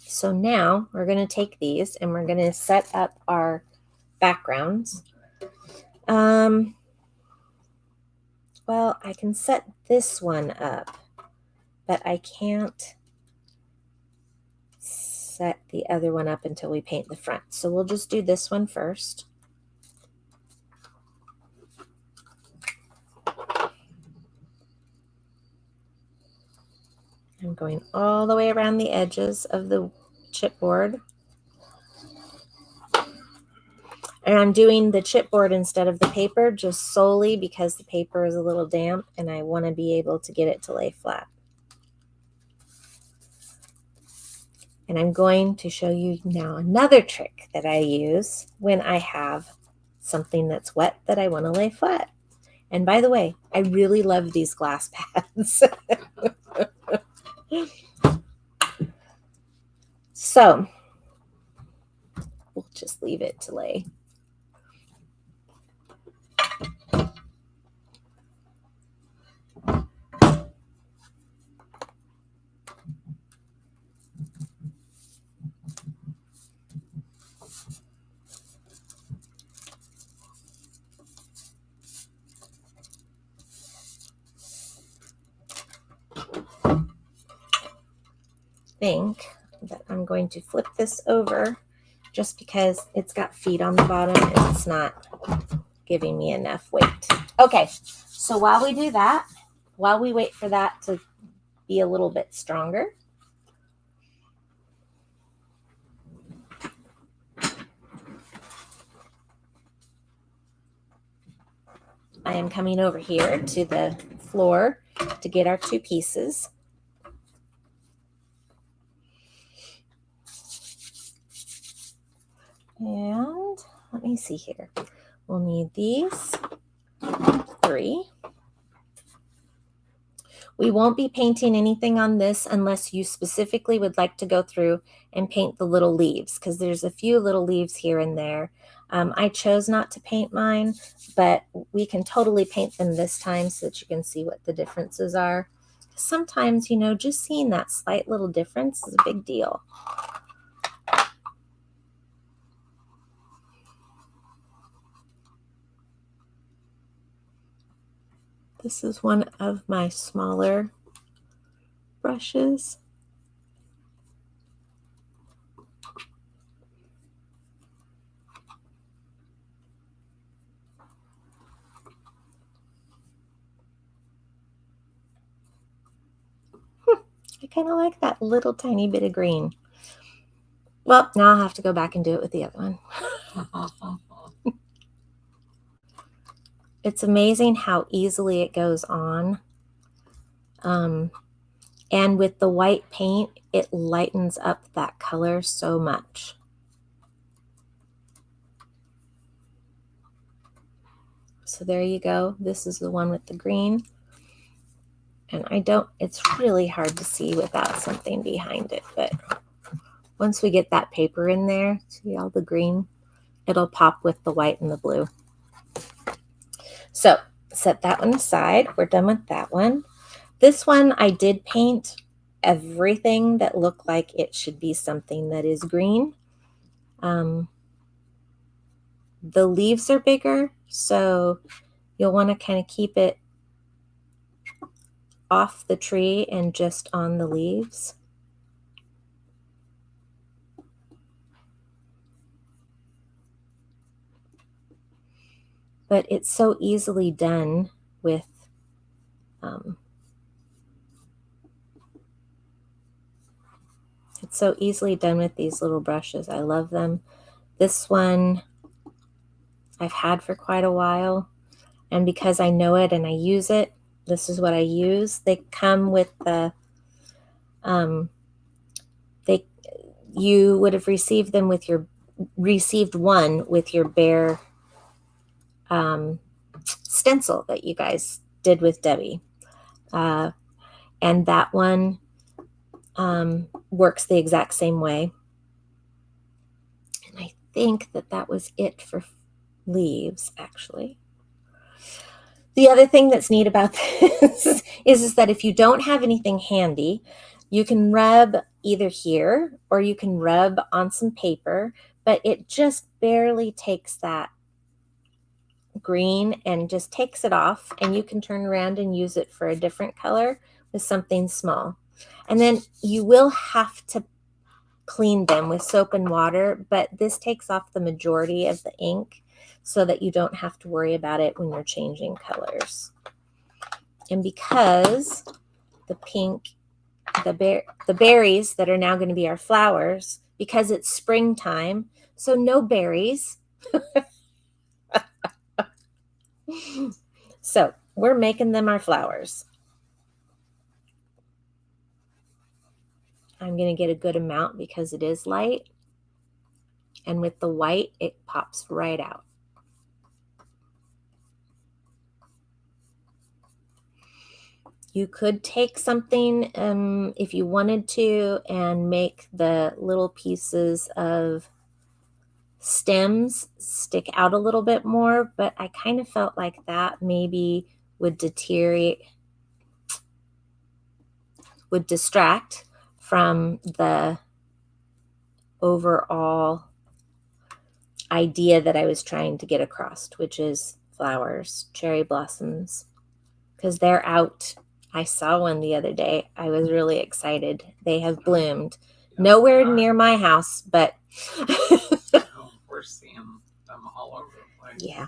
So now we're going to take these and we're going to set up our backgrounds. Well, I can set this one up, but I can't set the other one up until we paint the front. So we'll just do this one first. I'm going all the way around the edges of the chipboard. And I'm doing the chipboard instead of the paper just solely because the paper is a little damp and I want to be able to get it to lay flat. And I'm going to show you now another trick that I use when I have something that's wet that I want to lay flat. And by the way, I really love these glass pads. So we'll just leave it to lay. Think that I'm going to flip this over just because it's got feet on the bottom and it's not giving me enough weight. Okay, so while we do that, while we wait for that to be a little bit stronger, I am coming over here to the floor to get our two pieces. And let me see here. We'll need these 3. We won't be painting anything on this unless you specifically would like to go through and paint the little leaves, because there's a few little leaves here and there. I chose not to paint mine, but we can totally paint them this time so that you can see what the differences are. Sometimes, you know, just seeing that slight little difference is a big deal. This is one of my smaller brushes. I kind of like that little tiny bit of green. Well, now I'll have to go back and do it with the other one. It's amazing how easily it goes on. And with the white paint, it lightens up that color so much. So there you go. This is the one with the green. And it's really hard to see without something behind it. But once we get that paper in there, see all the green, it'll pop with the white and the blue. So set that one aside. We're done with that one. This one I did paint everything that looked like it should be something that is green. The leaves are bigger, so you'll want to kind of keep it off the tree and just on the leaves. But it's so easily done with these little brushes. I love them. This one I've had for quite a while, and because I know it and I use it, this is what I use. They come with the you would have received one with your bear stencil that you guys did with Debbie. And that one works the exact same way. And I think that was it for leaves, actually. The other thing that's neat about this is that if you don't have anything handy, you can rub either here or you can rub on some paper, but it just barely takes that green and just takes it off, and you can turn around and use it for a different color with something small. And then you will have to clean them with soap and water, but this takes off the majority of the ink so that you don't have to worry about it when you're changing colors. And because the pink, the berries that are now going to be our flowers, because it's springtime, so no berries. So we're making them our flowers. I'm going to get a good amount because it is light. And with the white, it pops right out. You could take something if you wanted to and make the little pieces of stems stick out a little bit more, but I kind of felt like that maybe would distract from the overall idea that I was trying to get across, which is flowers, cherry blossoms, because they're out. I saw one the other day. I was really excited. They have bloomed. Nowhere near my house, but we're seeing them all over the place. Yeah.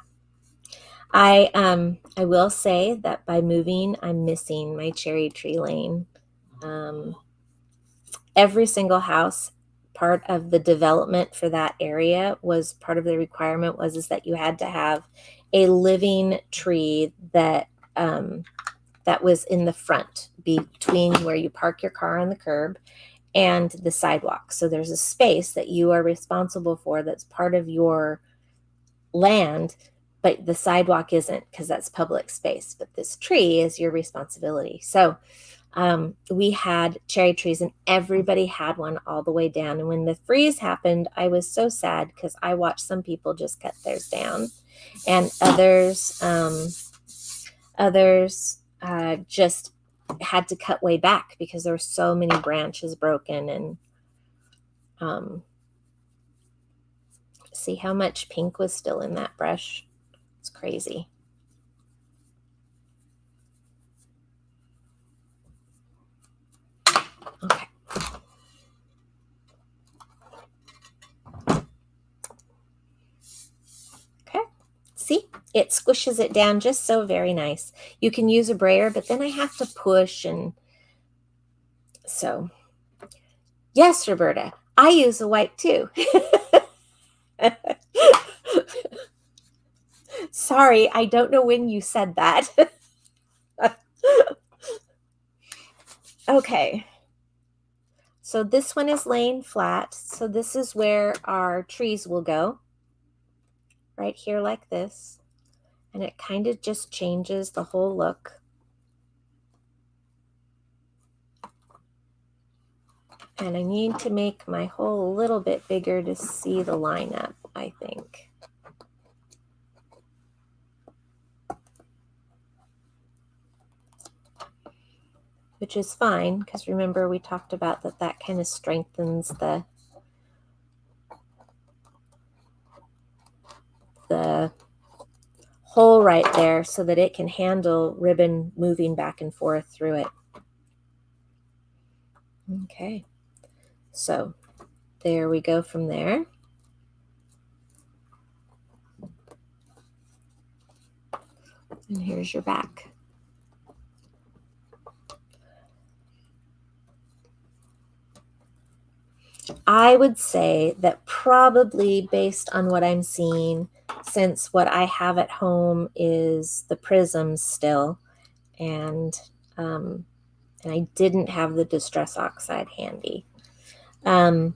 I will say that by moving, I'm missing my cherry tree lane. Every single house, part of the development for that area was part of the requirement is that you had to have a living tree that was in the front between where you park your car on the curb and the sidewalk. So there's a space that you are responsible for that's part of your land, but the sidewalk isn't because that's public space. But this tree is your responsibility. So we had cherry trees and everybody had one all the way down. And when the freeze happened, I was so sad because I watched some people just cut theirs down and others just had to cut way back because there were so many branches broken. And see how much pink was still in that brush. It's crazy. Okay. Okay. See, it squishes it down just so very nice. You can use a brayer, but then I have to push. And so, yes, Roberta, I use a wipe too. Sorry, I don't know when you said that. Okay. So this one is laying flat. So this is where our trees will go. Right here like this. And it kind of just changes the whole look. And I need to make my hole a little bit bigger to see the lineup, I think. Which is fine, because remember we talked about that kind of strengthens the hole right there so that it can handle ribbon moving back and forth through it. Okay, so there we go from there. And here's your back. I would say that probably based on what I'm seeing, since what I have at home is the prisms still, and I didn't have the Distress Oxide handy. The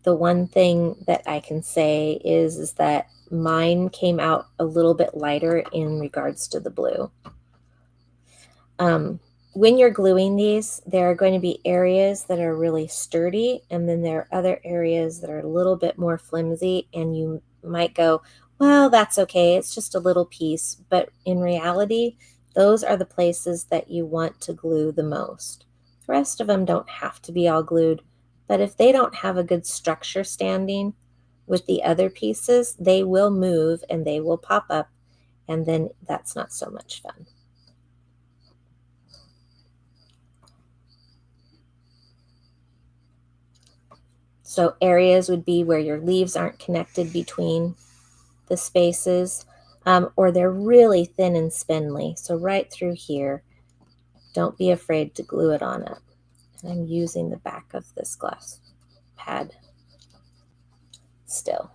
one thing that I can say is that mine came out a little bit lighter in regards to the blue. When you're gluing these, there are going to be areas that are really sturdy, and then there are other areas that are a little bit more flimsy, and you might go, well, that's okay, it's just a little piece. But in reality, those are the places that you want to glue the most. The rest of them don't have to be all glued, but if they don't have a good structure standing with the other pieces, they will move and they will pop up, and then that's not so much fun. So areas would be where your leaves aren't connected between the spaces, or they're really thin and spindly. So right through here, don't be afraid to glue it on up. And I'm using the back of this glass pad still.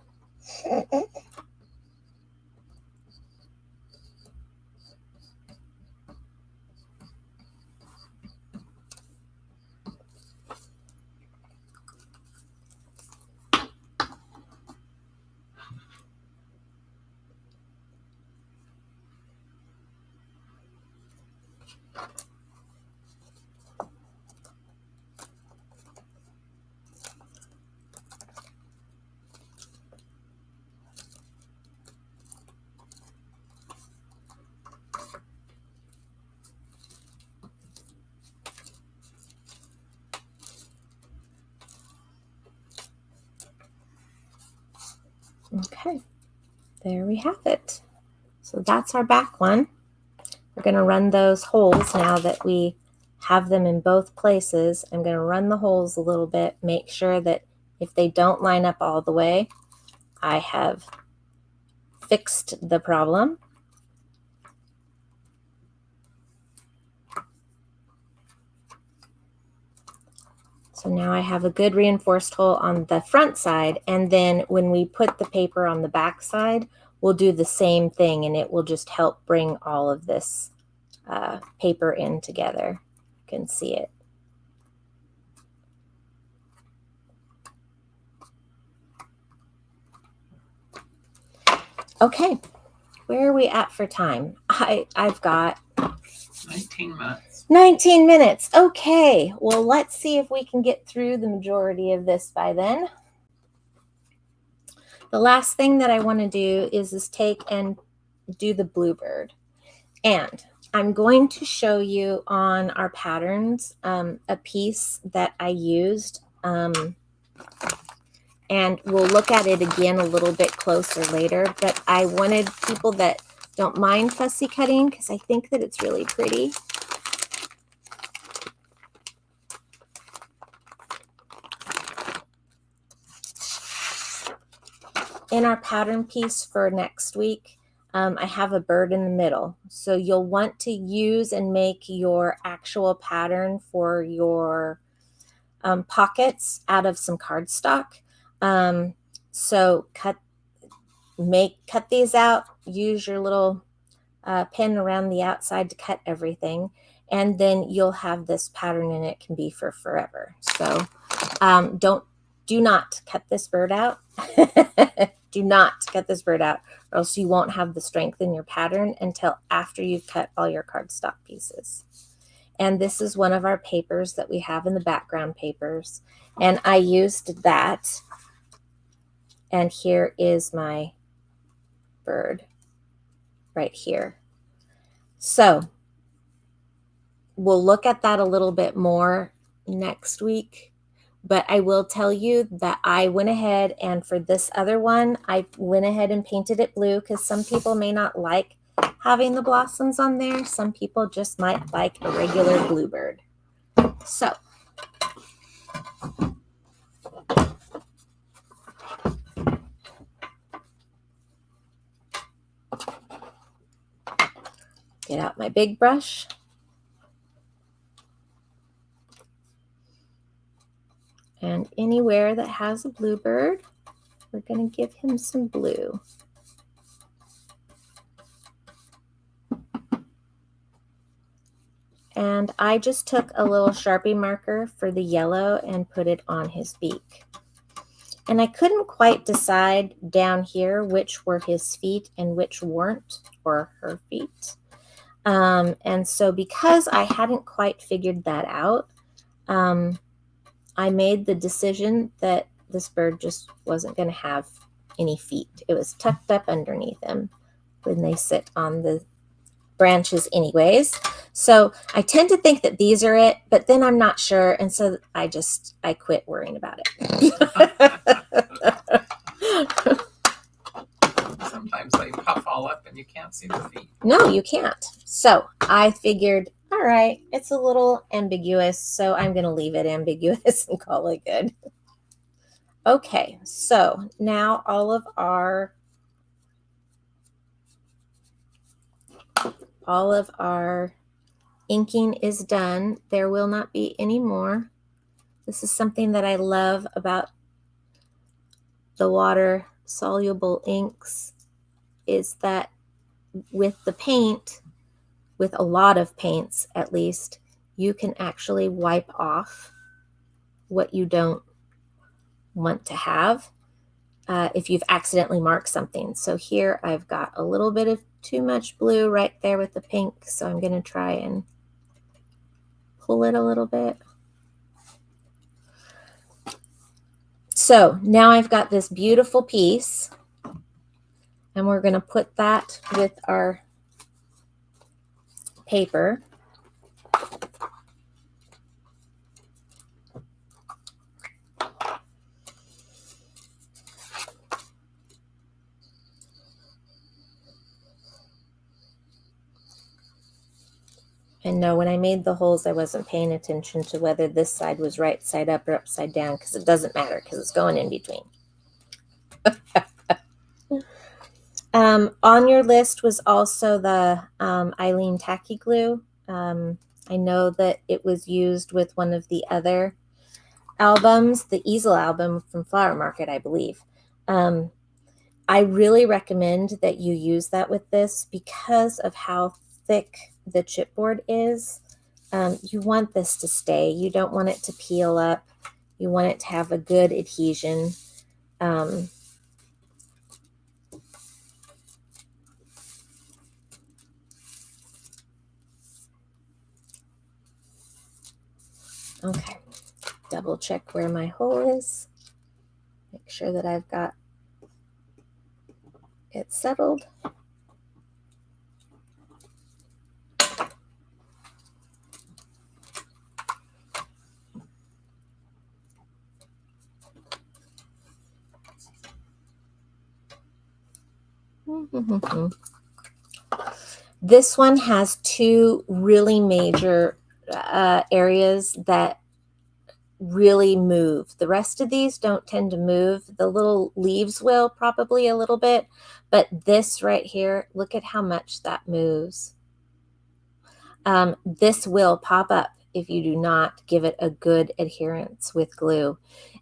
Okay, there we have it. So that's our back one. We're going to run those holes now that we have them in both places. I'm going to run the holes a little bit, make sure that if they don't line up all the way, I have fixed the problem. So now I have a good reinforced hole on the front side, and then when we put the paper on the back side, we'll do the same thing, and it will just help bring all of this paper in together. You can see it. Okay, where are we at for time? I've got 19 minutes. 19 minutes. Okay, well, let's see if we can get through the majority of this by then. The last thing that I want to do is take and do the bluebird. And I'm going to show you on our patterns a piece that I used. And we'll look at it again a little bit closer later. But I wanted people that don't mind fussy cutting because I think that it's really pretty. In our pattern piece for next week, I have a bird in the middle. So you'll want to use and make your actual pattern for your pockets out of some cardstock. So cut these out, use your little pin around the outside to cut everything, and then you'll have this pattern and it can be for forever. So do not cut this bird out. Do not cut this bird out, or else you won't have the strength in your pattern until after you've cut all your cardstock pieces. And this is one of our papers that we have in the background papers. And I used that. And here is my bird right here. So we'll look at that a little bit more next week. But I will tell you that I went ahead and for this other one, I went ahead and painted it blue because some people may not like having the blossoms on there. Some people just might like a regular bluebird. So get out my big brush. And anywhere that has a bluebird, we're going to give him some blue. And I just took a little Sharpie marker for the yellow and put it on his beak. And I couldn't quite decide down here which were his feet and which weren't, or her feet. And so because I hadn't quite figured that out, I made the decision that this bird just wasn't going to have any feet. It was tucked up underneath him when they sit on the branches anyways. So I tend to think that these are it, but then I'm not sure. And so I quit worrying about it. Sometimes they puff all up and you can't see the feet. No, you can't. So I figured, all right, it's a little ambiguous, so I'm going to leave it ambiguous and call it good. Okay, so now all of our inking is done. There will not be any more. This is something that I love about the water soluble inks, is that with the paint, with a lot of paints at least, you can actually wipe off what you don't want to have if you've accidentally marked something. So here I've got a little bit of too much blue right there with the pink, so I'm going to try and pull it a little bit. So now I've got this beautiful piece, and we're going to put that with our paper. And no, when I made the holes, I wasn't paying attention to whether this side was right side up or upside down, because it doesn't matter because it's going in between. On your list was also the Eileen Tacky Glue. I know that it was used with one of the other albums, the Easel album from Flower Market, I believe. I really recommend that you use that with this because of how thick the chipboard is. You want this to stay. You don't want it to peel up. You want it to have a good adhesion. Okay, double check where my hole is. Make sure that I've got it settled. This one has two really major areas that really move. The rest of these don't tend to move. The little leaves will probably a little bit, but this right here, look at how much that moves. This will pop up if you do not give it a good adherence with glue.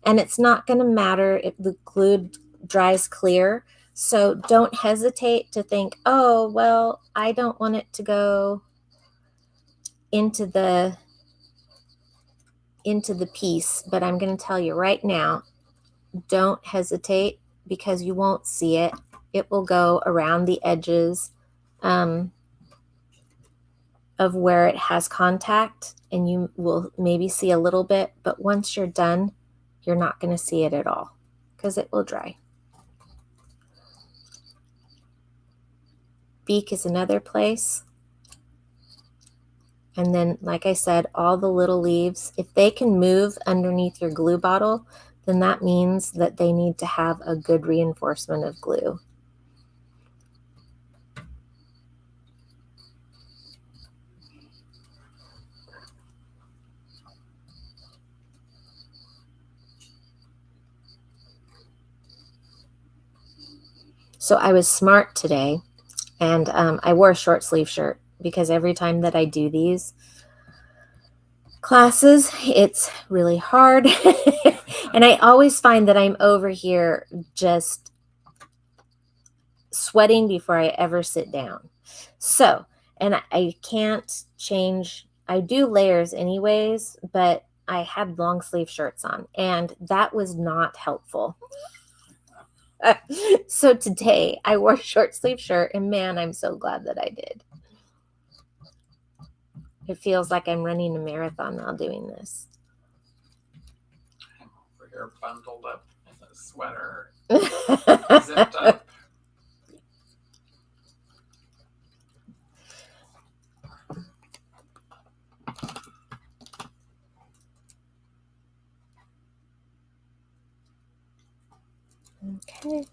And it's not going to matter if the glue dries clear. So don't hesitate to think, oh, well, I don't want it to go into the piece, but I'm going to tell you right now, don't hesitate because you won't see it. It will go around the edges of where it has contact, and you will maybe see a little bit, but once you're done, you're not going to see it at all because it will dry. Beak is another place. And then, like I said, all the little leaves, if they can move underneath your glue bottle, then that means that they need to have a good reinforcement of glue. So I was smart today, and I wore a short sleeve shirt because every time that I do these classes, it's really hard. And I always find that I'm over here just sweating before I ever sit down. So, and I can't change, I do layers anyways, but I had long sleeve shirts on, and that was not helpful. So today I wore a short sleeve shirt, and man, I'm so glad that I did. It feels like I'm running a marathon while doing this. I'm over here bundled up in a sweater, zipped up. Okay.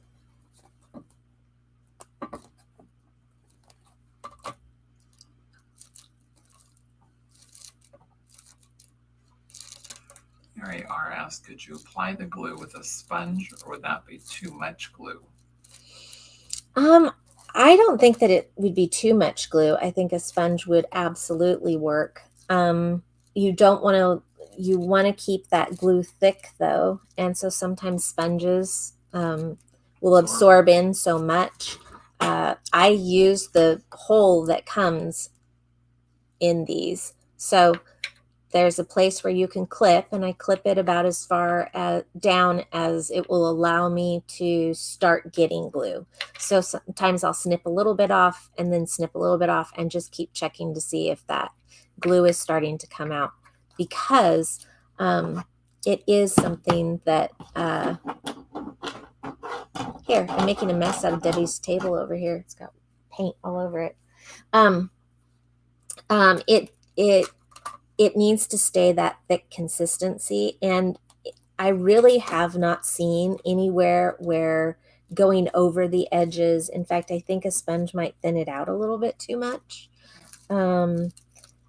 Mary R. asked, could you apply the glue with a sponge, or would that be too much glue? I don't think that it would be too much glue. I think a sponge would absolutely work. You don't want to, you want to keep that glue thick though. And so sometimes sponges will absorb in so much. I use the hole that comes in these. So there's a place where you can clip, and I clip it about as far down as it will allow me to start getting glue. So sometimes I'll snip a little bit off and then snip a little bit off and just keep checking to see if that glue is starting to come out, because it is something that, here, I'm making a mess out of Debbie's table over here. It's got paint all over it. It needs to stay that thick consistency, and I really have not seen anywhere where going over the edges. In fact, I think a sponge might thin it out a little bit too much.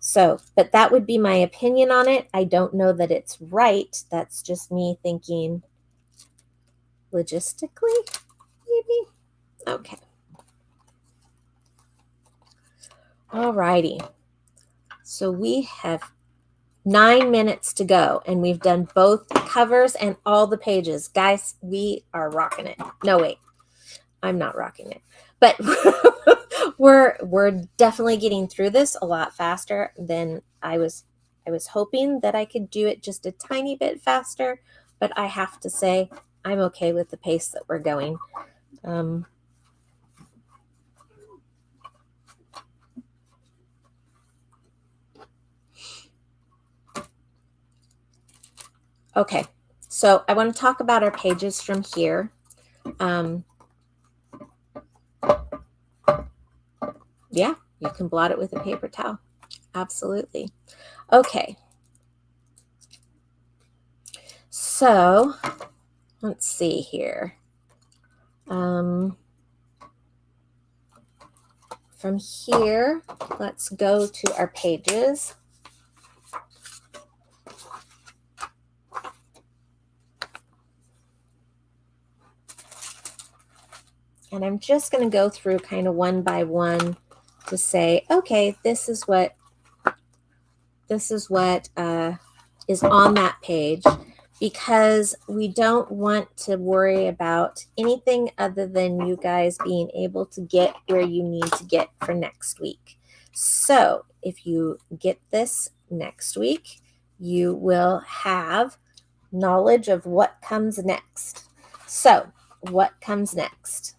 So, but that would be my opinion on it. I don't know that it's right. That's just me thinking logistically, maybe. Okay. All righty. So we have 9 minutes to go, and we've done both covers and all the pages. Guys, we are rocking it. No, wait. I'm not rocking it. But we're definitely getting through this a lot faster than I was hoping that I could do it just a tiny bit faster, but I have to say I'm okay with the pace that we're going. Okay, so I want to talk about our pages from here. Yeah, you can blot it with a paper towel. Absolutely. Okay. So let's see here. From here, let's go to our pages. And I'm just going to go through kind of one by one to say, okay, this is what is on that page, because we don't want to worry about anything other than you guys being able to get where you need to get for next week. So if you get this next week, you will have knowledge of what comes next. So what comes next?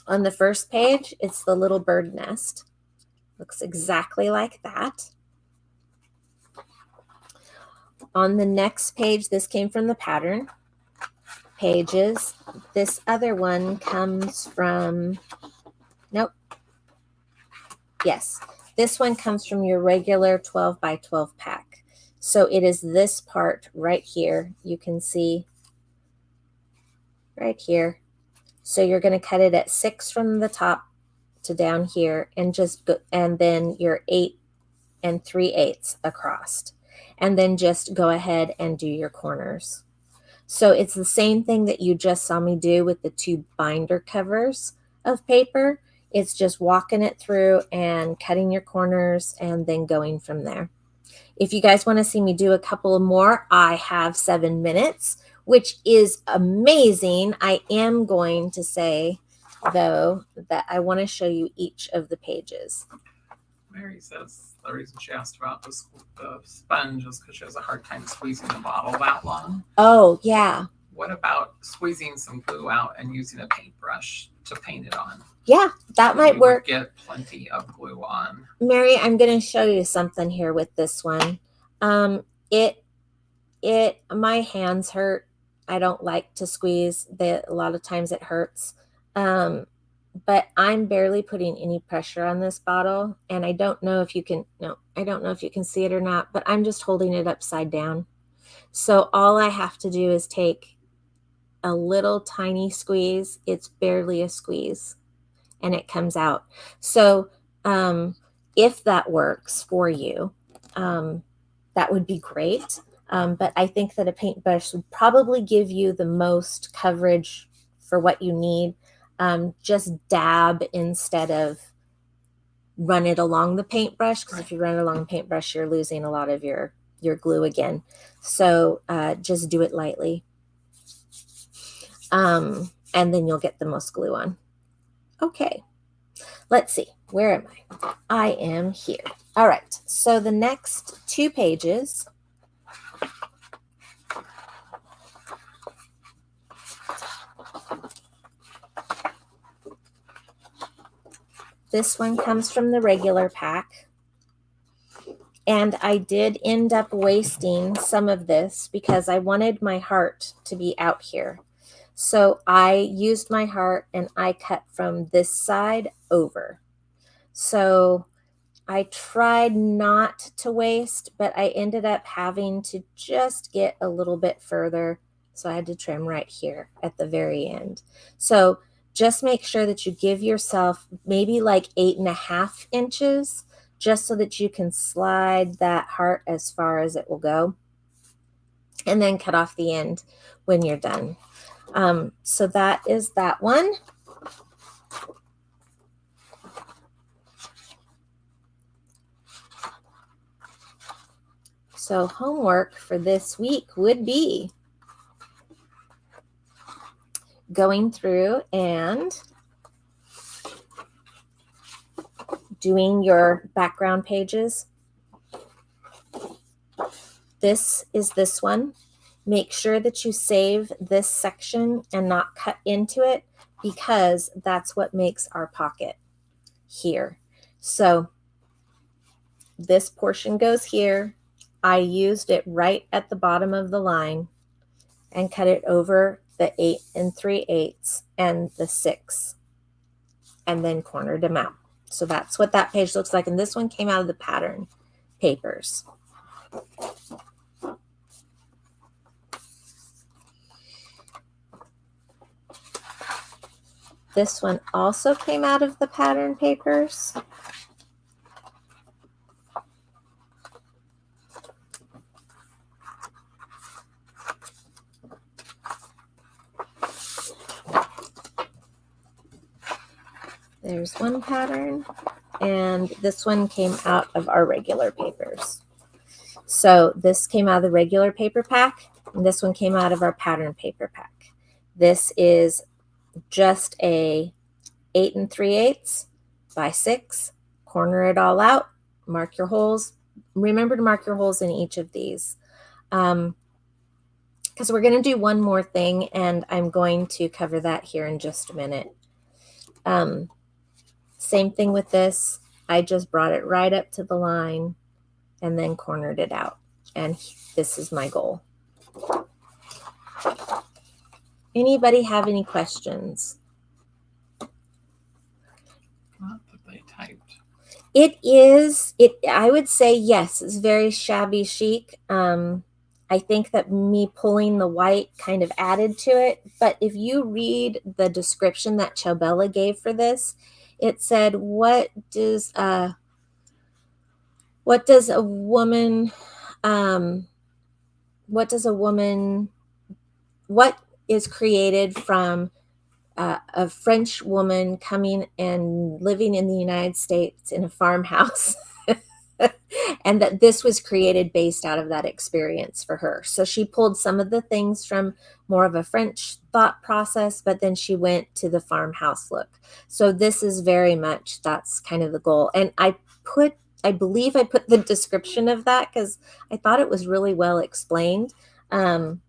On the first page, it's the little bird nest. Looks exactly like that. On the next page, this came from the pattern pages. This other one comes from, nope. Yes, this one comes from your regular 12 by 12 pack. So it is this part right here. You can see right here. So you're going to cut it at 6 from the top to down here, and just go, and then your 8 3/8 across, and then just go ahead and do your corners. So it's the same thing that you just saw me do with the 2 binder covers of paper. It's just walking it through and cutting your corners and then going from there. If you guys want to see me do a couple more, I have 7 minutes, which is amazing. I am going to say, though, that I want to show you each of the pages. Mary says the reason she asked about the sponge is because she has a hard time squeezing the bottle that long. Oh, yeah. What about squeezing some glue out and using a paintbrush to paint it on? Yeah, that might work. Get plenty of glue on. Mary, I'm going to show you something here with this one. My hands hurt. I don't like to squeeze. A lot of times it hurts. But I'm barely putting any pressure on this bottle, and I don't know if you can, I don't know if you can see it or not, but I'm just holding it upside down. So all I have to do is take a little tiny squeeze. It's barely a squeeze, and it comes out. So if that works for you, that would be great. But I think that a paintbrush would probably give you the most coverage for what you need. Just dab instead of run it along the paintbrush, because if you run it along the paintbrush, you're losing a lot of your glue again. So just do it lightly. And then you'll get the most glue on. Okay, let's see. Where am I? I am here. All right, so the next 2 pages. This one comes from the regular pack. And I did end up wasting some of this because I wanted my heart to be out here. So I used my heart and I cut from this side over. So I tried not to waste, but I ended up having to just get a little bit further. So I had to trim right here at the very end. So just make sure that you give yourself maybe like 8.5 inches, just so that you can slide that heart as far as it will go, and then cut off the end when you're done. So that is that one. So homework for this week would be going through and doing your background pages. This is this one. Make sure that you save this section and not cut into it, because that's what makes our pocket here. So this portion goes here. I used it right at the bottom of the line and cut it over the 8 3/8 and the 6, and then cornered them out. So that's what that page looks like. And this one came out of the pattern papers. This one also came out of the pattern papers. There's one pattern, and this one came out of our regular papers. So this came out of the regular paper pack, and this one came out of our pattern paper pack. This is just a 8 3/8 by 6. Corner it all out, mark your holes. Remember to mark your holes in each of these, because we're going to do one more thing, and I'm going to cover that here in just a minute. Same thing with this. I just brought it right up to the line and then cornered it out. And this is my goal. Anybody have any questions? Not that they typed. It is, I would say, yes, it's very shabby chic. I think that me pulling the white kind of added to it. But if you read the description that Ciao Bella gave for this, it said, what is a woman, what is created from a French woman coming and living in the United States in a farmhouse, and that this was created based out of that experience for her. So she pulled some of the things from more of a French thought process, but then she went to the farmhouse look. So this is very much, that's kind of the goal. And I believe I put the description of that because I thought it was really well explained. And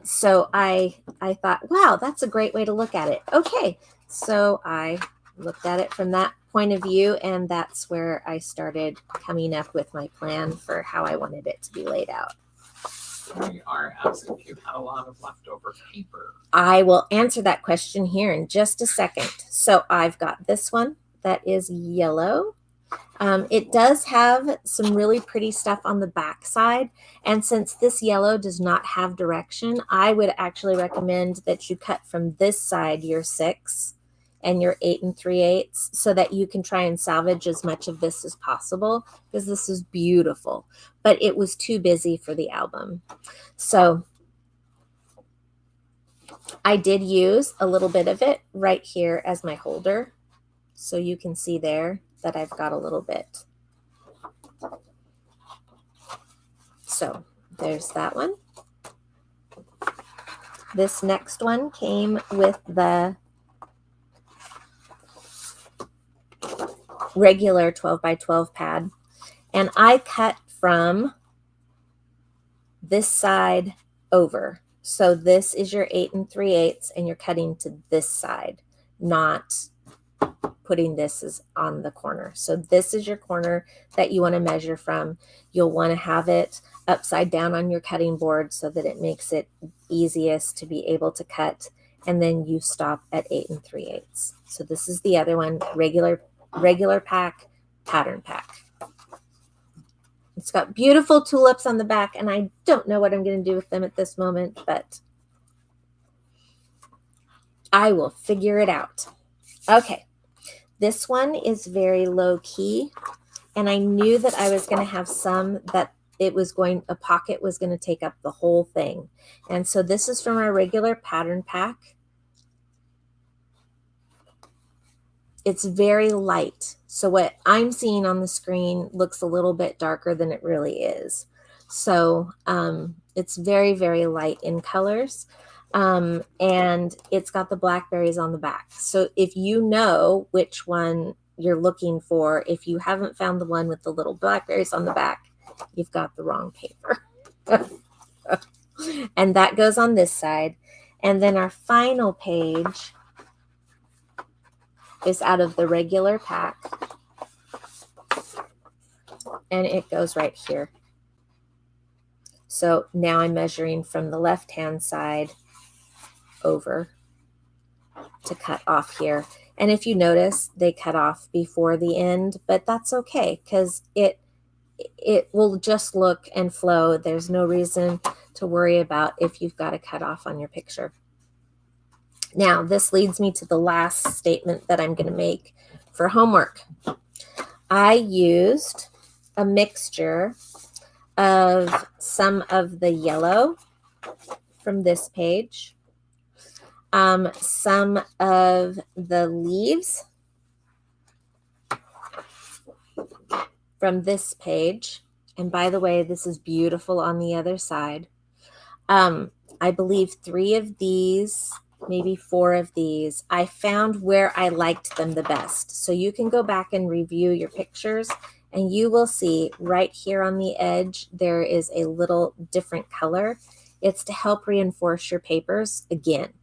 so I thought, wow, that's a great way to look at it. Okay, so I looked at it from that point of view, and that's where I started coming up with my plan for how I wanted it to be laid out. We are asking if you had a lot of leftover paper. I will answer that question here in just a second. So I've got this one that is yellow. It does have some really pretty stuff on the back side. And since this yellow does not have direction, I would actually recommend that you cut from this side your 6 and your 8 3/8 so that you can try and salvage as much of this as possible, because this is beautiful. But it was too busy for the album. So I did use a little bit of it right here as my holder. So you can see there that I've got a little bit. So there's that one. This next one came with the regular 12 by 12 pad. And I cut from this side over. So this is your 8 3/8, and you're cutting to this side, not putting this is on the corner. So this is your corner that you want to measure from. You'll want to have it upside down on your cutting board so that it makes it easiest to be able to cut. And then you stop at 8 3/8. So this is the other one, regular pack, pattern pack. It's got beautiful tulips on the back, and I don't know what I'm going to do with them at this moment, but I will figure it out. Okay, this one is very low key, and I knew that I was going to have some that a pocket was going to take up the whole thing. And so this is from our regular pattern pack. It's very light. So what I'm seeing on the screen looks a little bit darker than it really is. So it's very, very light in colors. And it's got the blackberries on the back. So if you know which one you're looking for, if you haven't found the one with the little blackberries on the back, you've got the wrong paper. And that goes on this side. And then our final page is out of the regular pack, and it goes right here. So now I'm measuring from the left-hand side over to cut off here. And if you notice, they cut off before the end, but that's okay because it will just look and flow. There's no reason to worry about if you've got a cut off on your picture. Now, this leads me to the last statement that I'm going to make for homework. I used a mixture of some of the yellow from this page, some of the leaves from this page, and by the way, this is beautiful on the other side. I believe 3 of these, maybe 4 of these. I found where I liked them the best. So you can go back and review your pictures, and you will see right here on the edge, there is a little different color. It's to help reinforce your papers again.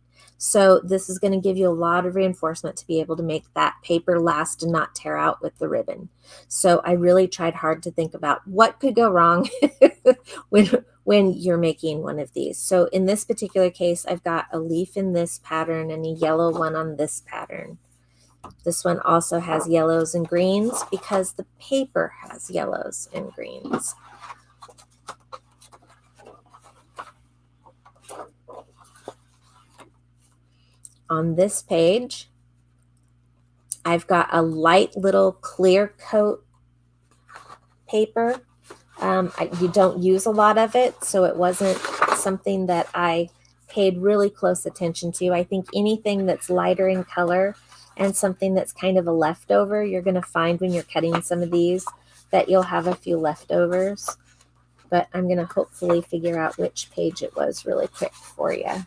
So this is going to give you a lot of reinforcement to be able to make that paper last and not tear out with the ribbon. So I really tried hard to think about what could go wrong when you're making one of these. So in this particular case, I've got a leaf in this pattern and a yellow one on this pattern. This one also has yellows and greens because the paper has yellows and greens. On this page, I've got a light little clear coat paper. You don't use a lot of it, so it wasn't something that I paid really close attention to. I think anything that's lighter in color and something that's kind of a leftover, you're going to find when you're cutting some of these that you'll have a few leftovers. But I'm going to hopefully figure out which page it was really quick for you.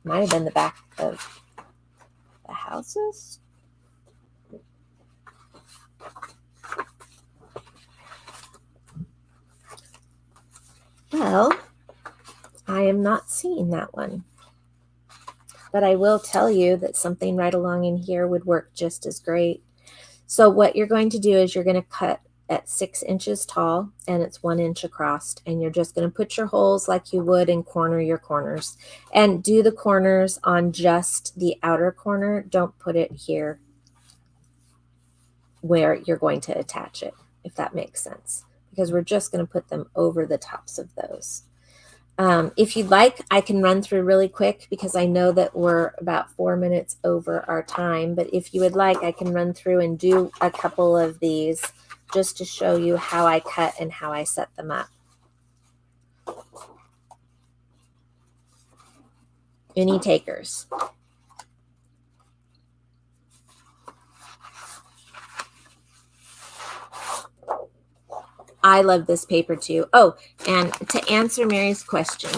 Might have been the back of the houses. Well, I am not seeing that one. But I will tell you that something right along in here would work just as great. So what you're going to do is you're going to cut at 6 inches tall, and it's 1 inch across, and you're just going to put your holes like you would and corner your corners, and do the corners on just the outer corner. Don't put it here where you're going to attach it, if that makes sense, because we're just going to put them over the tops of those. If you'd like, I can run through really quick because I know that we're about 4 minutes over our time, but if you would like, I can run through and do a couple of these just to show you how I cut and how I set them up. Any takers? I love this paper too. Oh, and to answer Mary's question,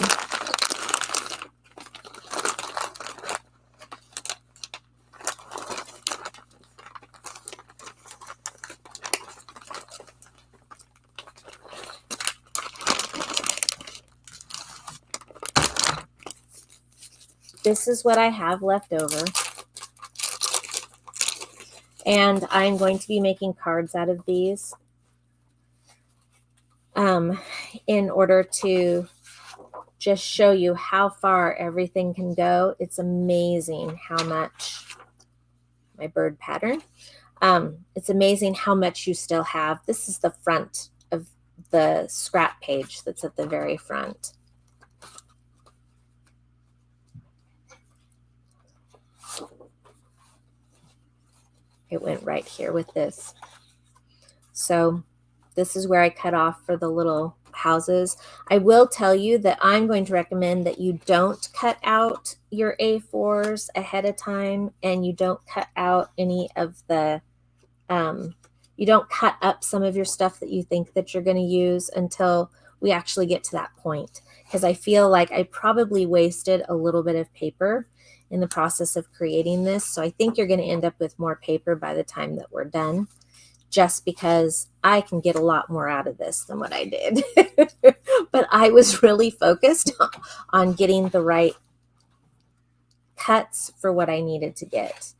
this is what I have left over. And I'm going to be making cards out of these in order to just show you how far everything can go. It's amazing how much, my bird pattern, it's amazing how much you still have. This is the front of the scrap page that's at the very front. it went right here with this. So this is where I cut off for the little houses. I will tell you that I'm going to recommend that you don't cut out your A4s ahead of time, and you don't cut out any of the, you don't cut up some of your stuff that you think that you're going to use until we actually get to that point. Because I feel like I probably wasted a little bit of paper in the process of creating this. So I think you're going to end up with more paper by the time that we're done, just because I can get a lot more out of this than what I did. But I was really focused on getting the right cuts for what I needed to get.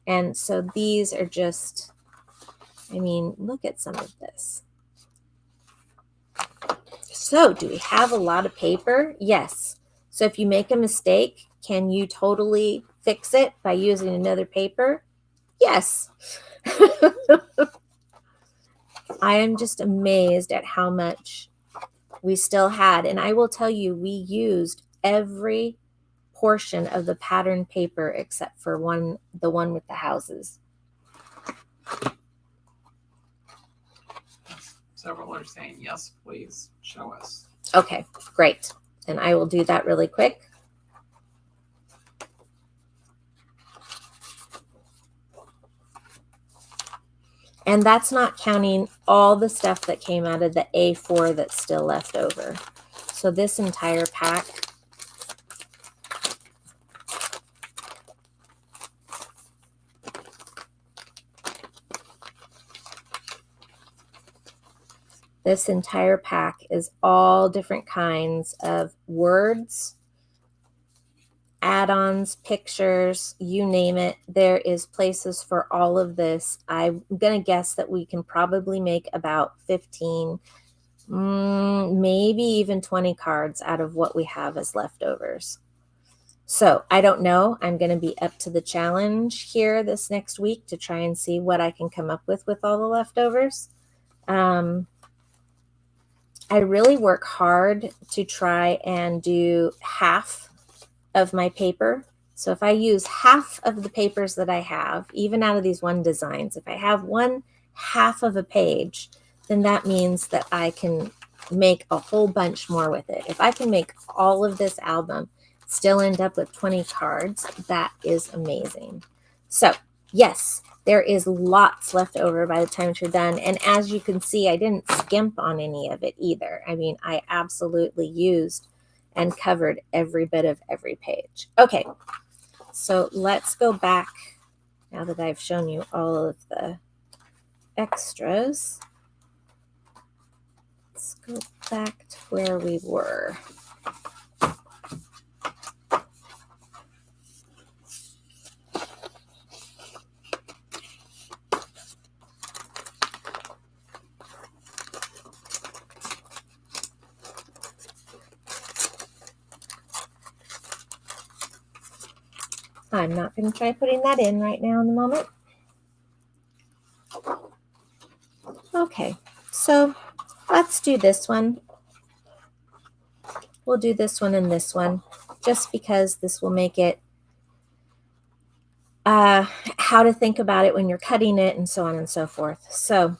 And so these are just, I mean, look at some of this. So do we have a lot of paper? Yes. So if you make a mistake, can you totally fix it by using another paper? Yes. I am just amazed at how much we still had. And I will tell you, we used every portion of the pattern paper except for the one with the houses. Several are saying, yes, please show us. Okay, great. And I will do that really quick. And that's not counting all the stuff that came out of the A4 that's still left over. So this entire pack, is all different kinds of words, add-ons, pictures, you name it. There is places for all of this. I'm going to guess that we can probably make about 15, maybe even 20 cards out of what we have as leftovers. So I don't know. I'm going to be up to the challenge here this next week to try and see what I can come up with all the leftovers. I really work hard to try and do half of my paper. So if I use half of the papers that I have, even out of these one designs, if I have one half of a page, then that means that I can make a whole bunch more with it. If I can make all of this album, still end up with 20 cards, that is amazing. So yes, there is lots left over by the time you're done. And as you can see, I didn't skimp on any of it either. I mean, I absolutely used and covered every bit of every page. Okay, so let's go back now that I've shown you all of the extras. Let's go back to where we were. I'm not going to try putting that in right now in the moment. Okay, so let's do this one. We'll do this one and this one, just because this will make it how to think about it when you're cutting it and so on and so forth. So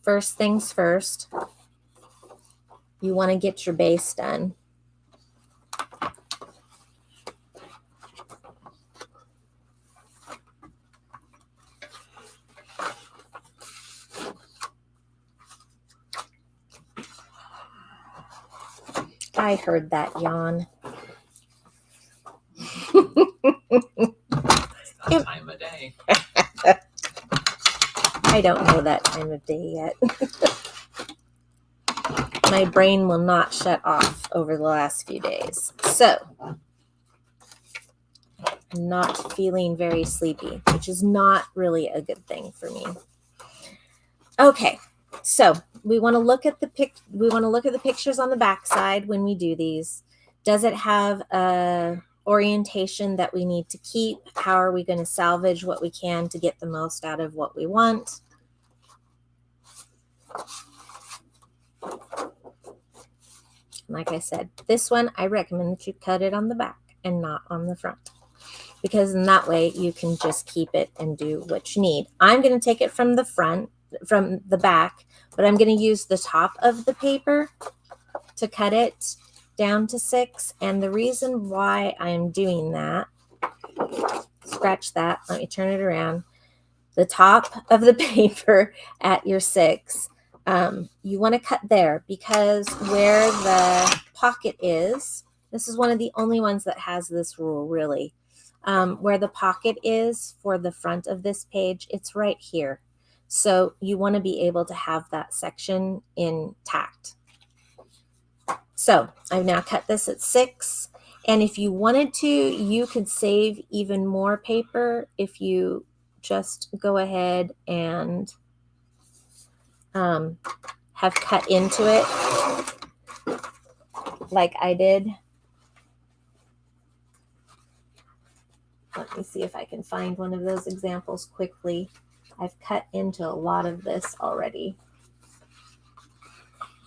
first things first, you want to get your base done. I heard that yawn. It's that time of day. I don't know that time of day yet. My brain will not shut off over the last few days. So, I'm not feeling very sleepy, which is not really a good thing for me. Okay, so we want to look at the pictures on the back side when we do these. Does it have a orientation that we need to keep? How are we going to salvage what we can to get the most out of what we want? Like I said, this one, I recommend that you cut it on the back and not on the front. because in that way you can just keep it and do what you need. I'm going to take it from the front, from the back, but I'm going to use the top of the paper to cut it down to 6. And the reason why I'm doing that, scratch that, let me turn it around. The top of the paper at your 6, you want to cut there, because where the pocket is, this is one of the only ones that has this rule, really. Where the pocket is for the front of this page, it's right here. So you want to be able to have that section intact. So I've now cut this at 6. And if you wanted to, you could save even more paper if you just go ahead and have cut into it like I did. Let me see if I can find one of those examples quickly. I've cut into a lot of this already.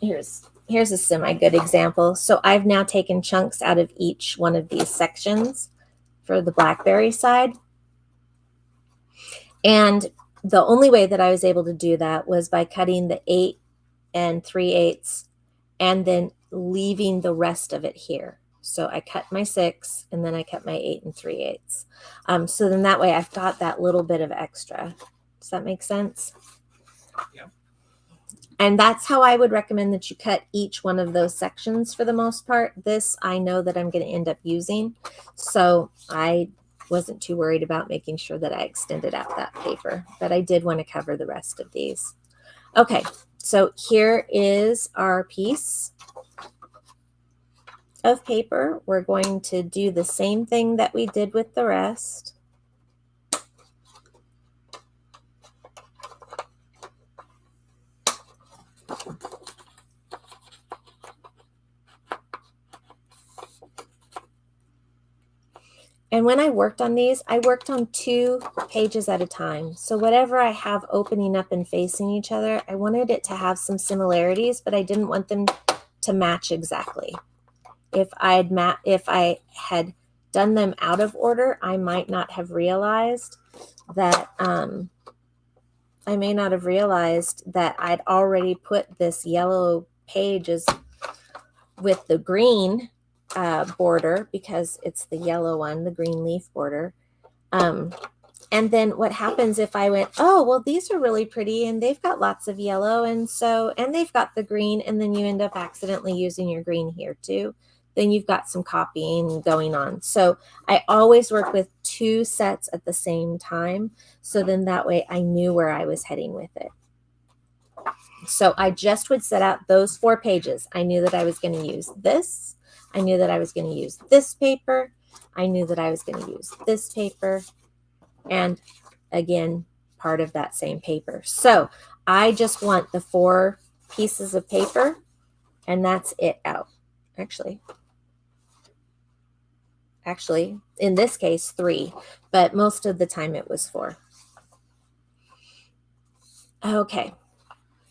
Here's a semi-good example. So I've now taken chunks out of each one of these sections for the blackberry side. And the only way that I was able to do that was by cutting the 8 3/8 and then leaving the rest of it here. So I cut my 6 and then I cut my 8 3/8. So then that way I've got that little bit of extra. Does that make sense? Yeah. And that's how I would recommend that you cut each one of those sections for the most part. This I know that I'm going to end up using, so I wasn't too worried about making sure that I extended out that paper, but I did want to cover the rest of these. Okay, so here is our piece of paper. We're going to do the same thing that we did with the rest. And when I worked on these, I worked on 2 pages at a time. So whatever I have opening up and facing each other, I wanted it to have some similarities, but I didn't want them to match exactly. If I had done them out of order, I might not have realized that I'd already put this yellow pages with the green border, because it's the yellow one, the green leaf border. And then what happens if I went, oh, well, these are really pretty and they've got lots of yellow, and they've got the green, and then you end up accidentally using your green here too. Then you've got some copying going on. So I always work with 2 sets at the same time. So then that way I knew where I was heading with it. So I just would set out those 4 pages. I knew that I was going to use this. I knew that I was going to use this paper. I knew that I was going to use this paper. And again, part of that same paper. So I just want the 4 pieces of paper, and that's it out. Actually, in this case, 3, but most of the time it was 4. Okay,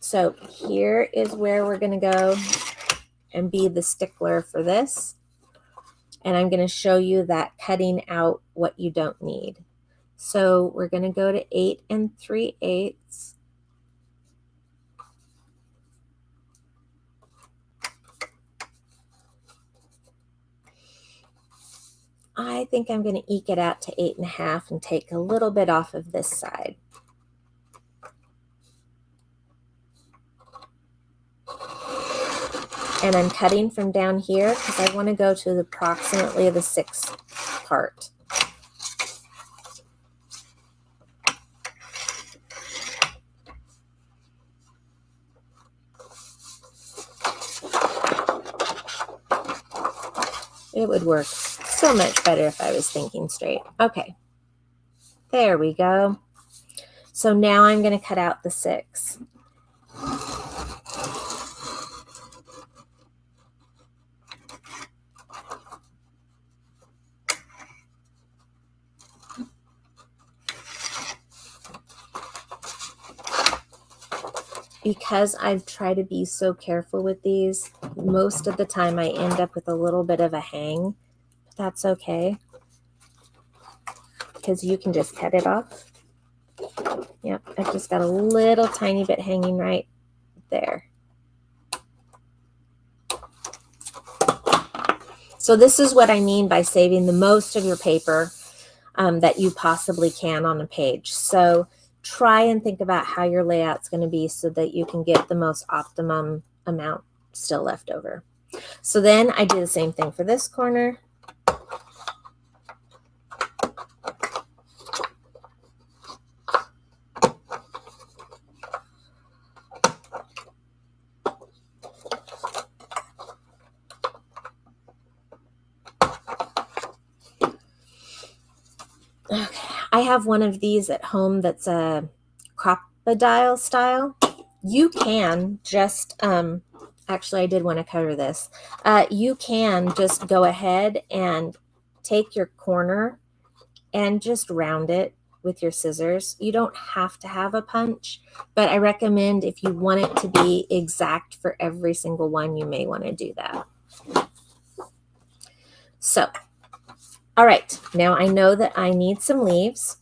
so here is where we're going to go and be the stickler for this. And I'm going to show you that cutting out what you don't need. So we're going to go to 8 3/8. I think I'm going to eke it out to 8 1/2 and take a little bit off of this side. And I'm cutting from down here because I want to go to approximately the 6th part. It would work so much better if I was thinking straight. Okay, there we go. So now I'm going to cut out the 6. Because I've tried to be so careful with these, most of the time I end up with a little bit of a hang. But that's okay. because you can just cut it off. Yep, I've just got a little tiny bit hanging right there. So this is what I mean by saving the most of your paper that you possibly can on a page. So try and think about how your layout's going to be so that you can get the most optimum amount still left over. So then I do the same thing for this corner. Okay, I have one of these at home that's a crocodile style. You can just, actually I did want to cover this. You can just go ahead and take your corner and just round it with your scissors. You don't have to have a punch, but I recommend if you want it to be exact for every single one, you may want to do that. So, all right, now I know that I need some leaves,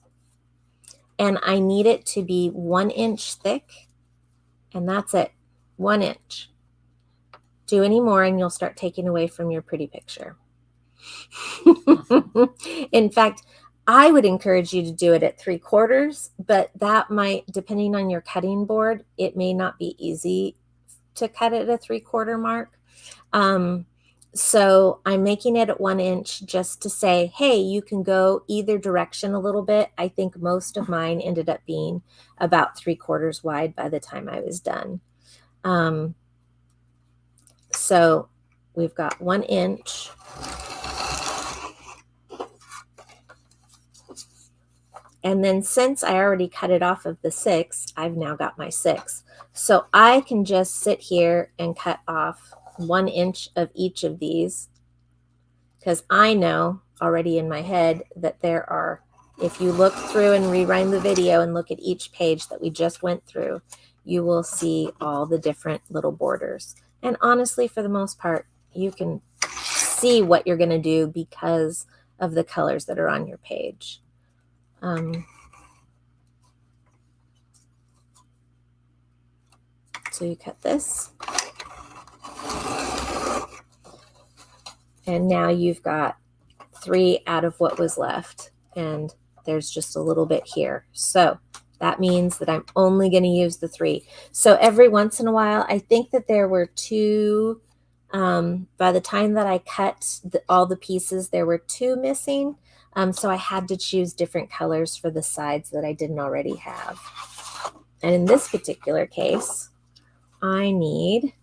and I need it to be 1 inch thick, and that's it, 1 inch. Do any more and you'll start taking away from your pretty picture. In fact, I would encourage you to do it at 3/4, but that might, depending on your cutting board, it may not be easy to cut it at a 3/4 mark. So I'm making it at 1 inch just to say, hey, you can go either direction a little bit. I think most of mine ended up being about 3/4 wide by the time I was done. So we've got 1 inch. And then since I already cut it off of the 6, I've now got my 6. So I can just sit here and cut off 1 inch of each of these, because I know already in my head that there are, if you look through and rewind the video and look at each page that we just went through, you will see all the different little borders. And honestly, for the most part, you can see what you're going to do because of the colors that are on your page. So you cut this. And now you've got 3 out of what was left. And there's just a little bit here. So that means that I'm only going to use the 3. So every once in a while, I think that there were 2, by the time that I cut all the pieces, there were 2 missing. So I had to choose different colors for the sides that I didn't already have. And in this particular case, I need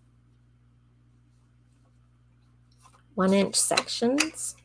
1 inch sections.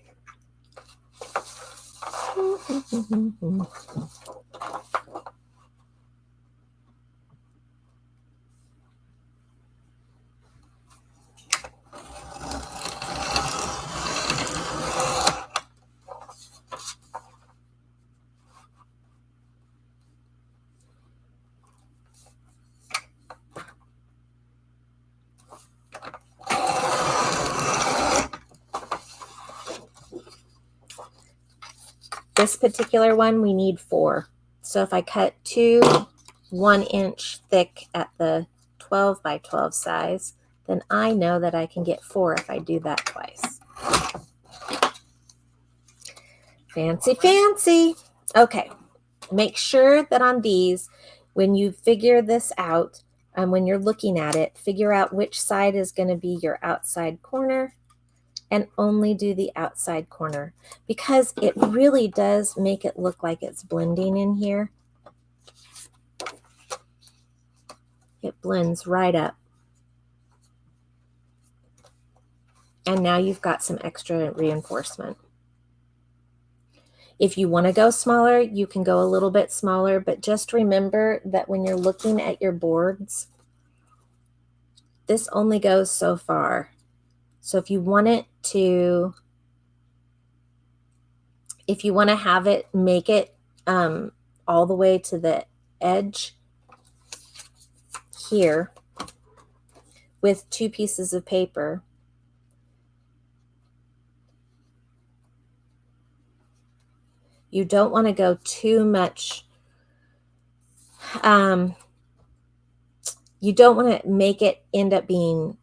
This particular one, we need 4. So if I cut 2 1 inch thick at the 12 by 12 size, then I know that I can get 4 if I do that twice. Fancy, fancy. Okay, make sure that on these, when you figure this out, when you're looking at it, figure out which side is going to be your outside corner, and only do the outside corner, because it really does make it look like it's blending in here. It blends right up. And now you've got some extra reinforcement. If you want to go smaller, you can go a little bit smaller, but just remember that when you're looking at your boards, this only goes so far. So if you want it to, if you want to have it, make it all the way to the edge here with 2 pieces of paper, You don't want to go too much. You don't want to make it end up being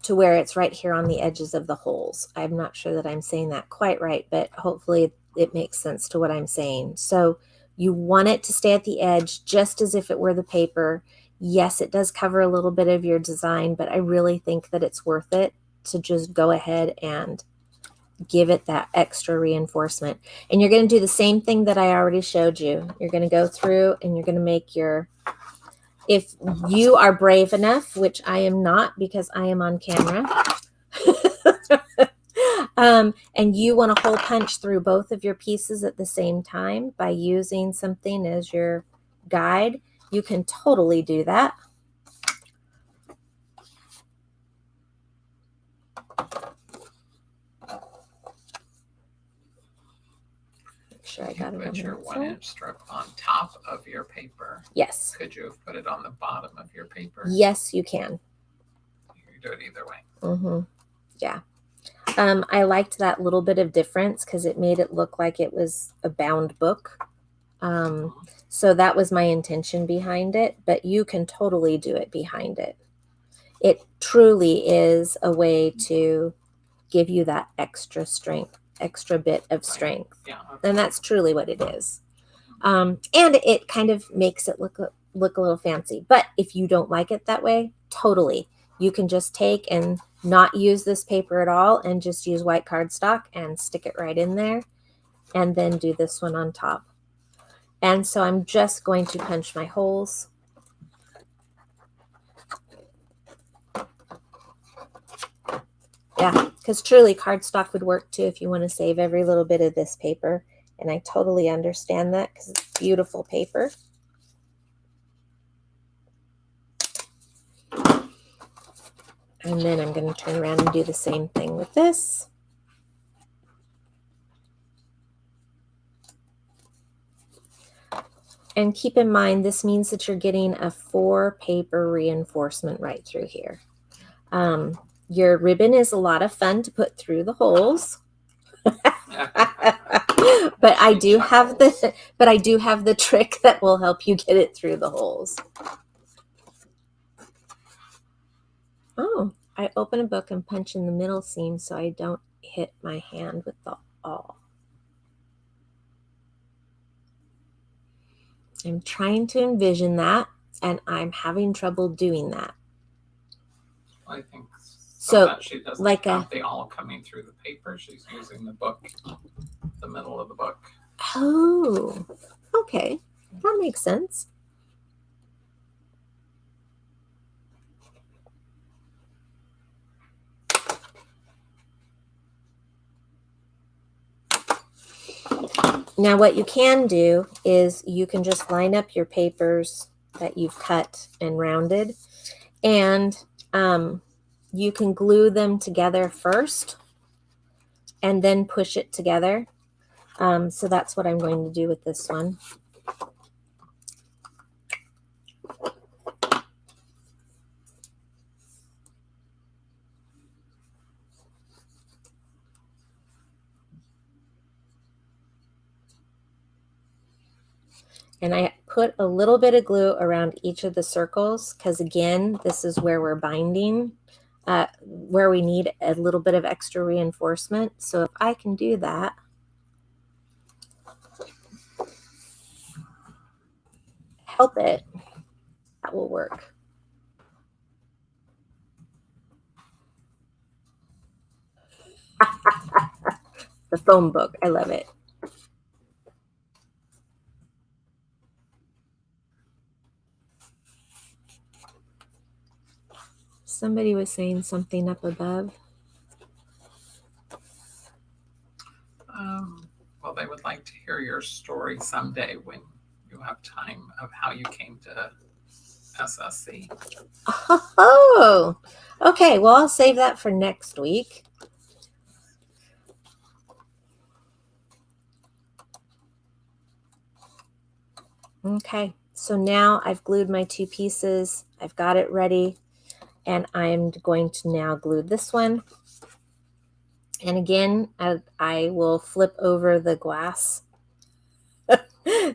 to where it's right here on the edges of the holes. I'm not sure that I'm saying that quite right, but hopefully it makes sense to what I'm saying. So you want it to stay at the edge just as if it were the paper. Yes, it does cover a little bit of your design, but I really think that it's worth it to just go ahead and give it that extra reinforcement. And you're going to do the same thing that I already showed you. You're going to go through and you're going to make your, if you are brave enough, which I am not because I am on camera, and you want to hole punch through both of your pieces at the same time by using something as your guide, you can totally do that. Make sure I got it. Put your 1-inch strip on top of your paper. Yes. Could you have put it on the bottom of your paper? Yes, you can. You can do it either way. Mm-hmm. Yeah. I liked that little bit of difference because it made it look like it was a bound book. So that was my intention behind it, but you can totally do it behind it. It truly is a way to give you that extra strength, extra bit of strength. Yeah. And that's truly what it is. And it kind of makes it look a little fancy. But if you don't like it that way, totally. You can just take and not use this paper at all and just use white cardstock and stick it right in there and then do this one on top. And so I'm just going to punch my holes. Yeah, because truly cardstock would work too if you want to save every little bit of this paper. And I totally understand that because it's beautiful paper. And then I'm going to turn around and do the same thing with this. And keep in mind, this means that you're getting a 4-paper reinforcement right through here. Your ribbon is a lot of fun to put through the holes. But I do have the trick that will help you get it through the holes. Oh, I open a book and punch in the middle seam so I don't hit my hand with the awl. I'm trying to envision that, and I'm having trouble doing that. I think so that she doesn't like have the awl coming through the paper. She's using the book, the middle of the book. Oh, okay. That makes sense. Now what you can do is you can just line up your papers that you've cut and rounded, and you can glue them together first and then push it together. So that's what I'm going to do with this one. And I put a little bit of glue around each of the circles because, again, this is where we're binding, where we need a little bit of extra reinforcement. So if I can do that, help it, that will work. The foam book, I love it. Somebody was saying something up above. Well, they would like to hear your story someday when you have time of how you came to SSC. Oh, okay. Well, I'll save that for next week. Okay, so now I've glued my 2 pieces. I've got it ready. And I'm going to now glue this one. And again, I will flip over the glass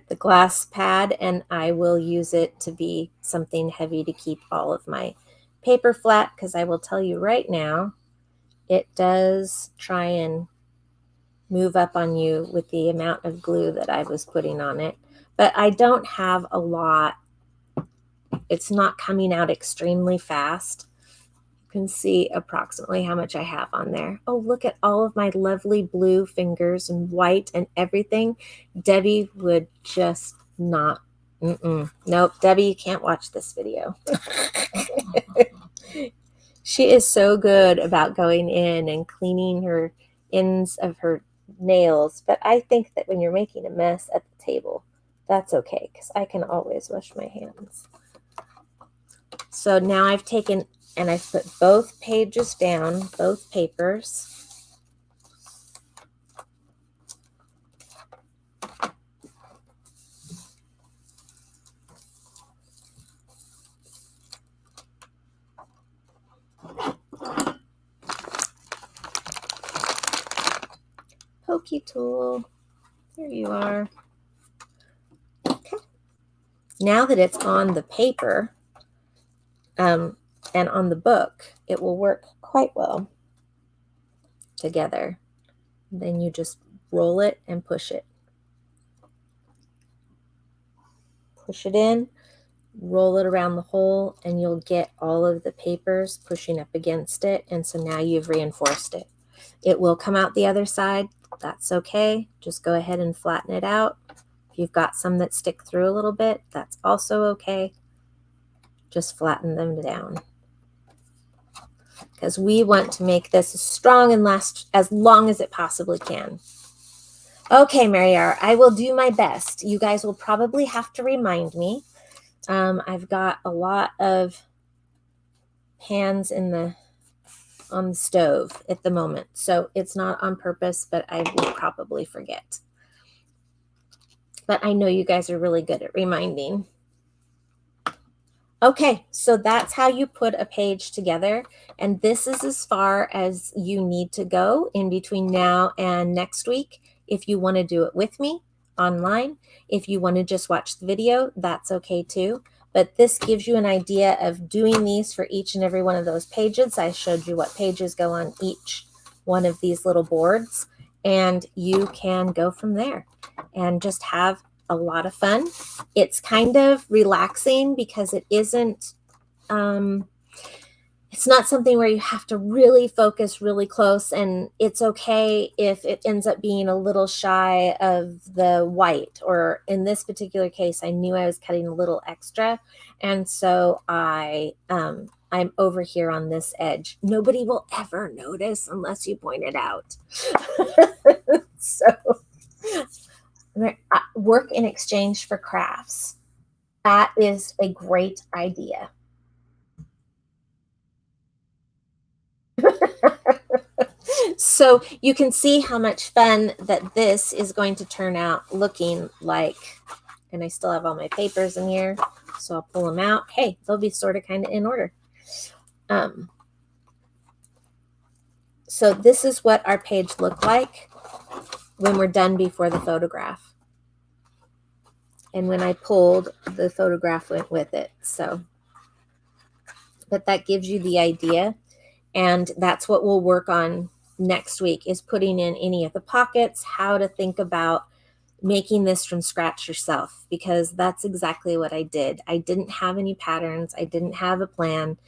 the glass pad, and I will use it to be something heavy to keep all of my paper flat, because I will tell you right now, it does try and move up on you with the amount of glue that I was putting on it. But I don't have a lot. It's not coming out extremely fast. You can see approximately how much I have on there. Oh, look at all of my lovely blue fingers and white and everything. Debbie would just not. Nope, Debbie, you can't watch this video. She is so good about going in and cleaning her ends of her nails, but I think that when you're making a mess at the table, that's okay, because I can always wash my hands. So now I've taken and I've put both pages down, both papers. Pokey tool. There you are. Okay. Now that it's on the paper and on the book, it will work quite well together. Then you just roll it and push it. Push it in, roll it around the hole, and you'll get all of the papers pushing up against it. And so now you've reinforced it. It will come out the other side. That's okay. Just go ahead and flatten it out. If you've got some that stick through a little bit, that's also okay. Just flatten them down, because we want to make this as strong and last as long as it possibly can. Okay, Mary R., I will do my best. You guys will probably have to remind me. I've got a lot of pans on the stove at the moment, so it's not on purpose, but I will probably forget. But I know you guys are really good at reminding. Okay, so that's how you put a page together, and this is as far as you need to go in between now and next week. If you want to do it with me online, if you want to just watch the video, that's okay too. But this gives you an idea of doing these for each and every one of those pages. I showed you what pages go on each one of these little boards, and you can go from there and just have a lot of fun. It's kind of relaxing because it isn't, it's not something where you have to really focus really close, and it's okay if it ends up being a little shy of the white, or in this particular case, I knew I was cutting a little extra. And so I'm over here on this edge. Nobody will ever notice unless you point it out. So work in exchange for crafts. That is a great idea. So you can see how much fun that this is going to turn out looking like. And I still have all my papers in here, so I'll pull them out. Hey, they'll be sort of kind of in order. So this is what our page looked like when we're done before the photograph. And when I pulled, the photograph went with it. So, but that gives you the idea. And that's what we'll work on next week, is putting in any of the pockets, how to think about making this from scratch yourself, because that's exactly what I did. I didn't have any patterns. I didn't have a plan.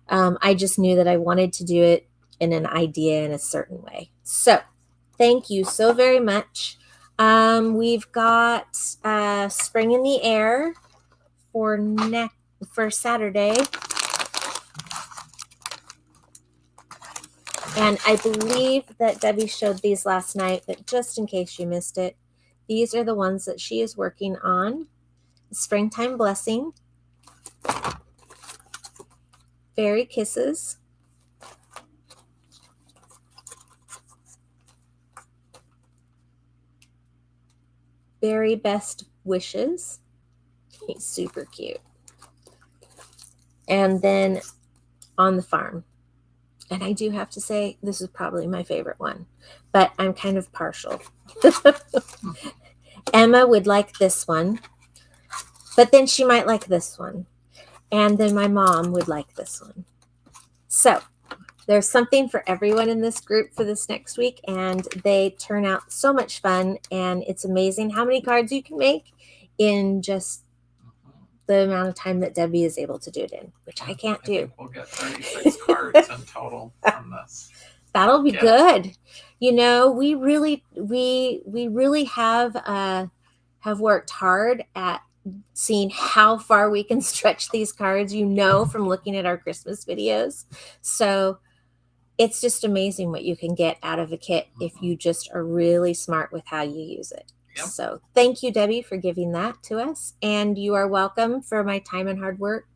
I just knew that I wanted to do it in an idea in a certain way. So thank you so very much. We've got spring in the air for Saturday. And I believe that Debbie showed these last night, but just in case you missed it, these are the ones that she is working on. Springtime Blessing, Fairy Kisses, Very Best Wishes. He's super cute. And then On the Farm. And I do have to say, this is probably my favorite one, but I'm kind of partial. Emma would like this one, but then she might like this one. And then my mom would like this one. So there's something for everyone in this group for this next week, and they turn out so much fun, and it's amazing how many cards you can make in just the amount of time that Debbie is able to do it in, which I can't do. I think we'll get 36 cards in total from this. That'll be Yeah. good. You know, we really have worked hard at seeing how far we can stretch these cards, you know, from looking at our Christmas videos. So it's just amazing what you can get out of a kit if you just are really smart with how you use it. Yep. So thank you, Debbie, for giving that to us. And you are welcome for my time and hard work.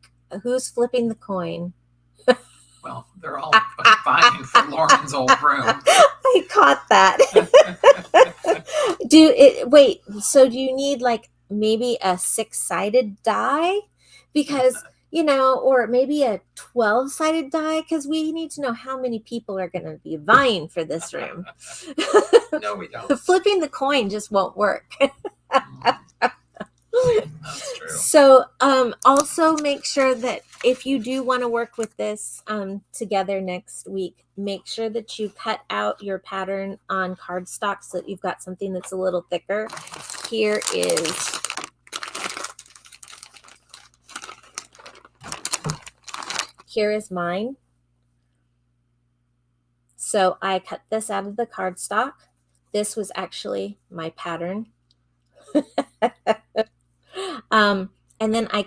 Who's flipping the coin? Well, they're all vying for Lauren's old room. I caught that. Wait, so do you need like maybe a 6-sided die? Because, you know, or maybe a 12-sided die, because we need to know how many people are going to be vying for this room. No, we don't. Flipping the coin just won't work. That's true. So also make sure that if you do want to work with this together next week, make sure that you cut out your pattern on cardstock so that you've got something that's a little thicker. Here is mine. So I cut this out of the cardstock. This was actually my pattern. And then I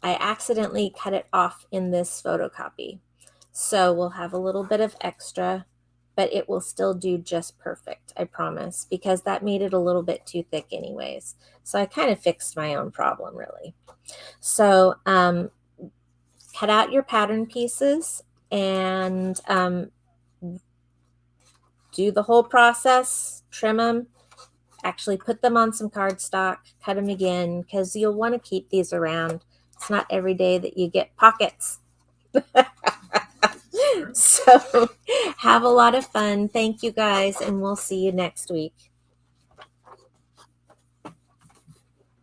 accidentally cut it off in this photocopy. So we'll have a little bit of extra, but it will still do just perfect, I promise, because that made it a little bit too thick anyways. So I kind of fixed my own problem, really. So cut out your pattern pieces and do the whole process, trim them, actually put them on some cardstock, cut them again, because you'll want to keep these around. It's not every day that you get pockets. So have a lot of fun. Thank you guys, and we'll see you next week.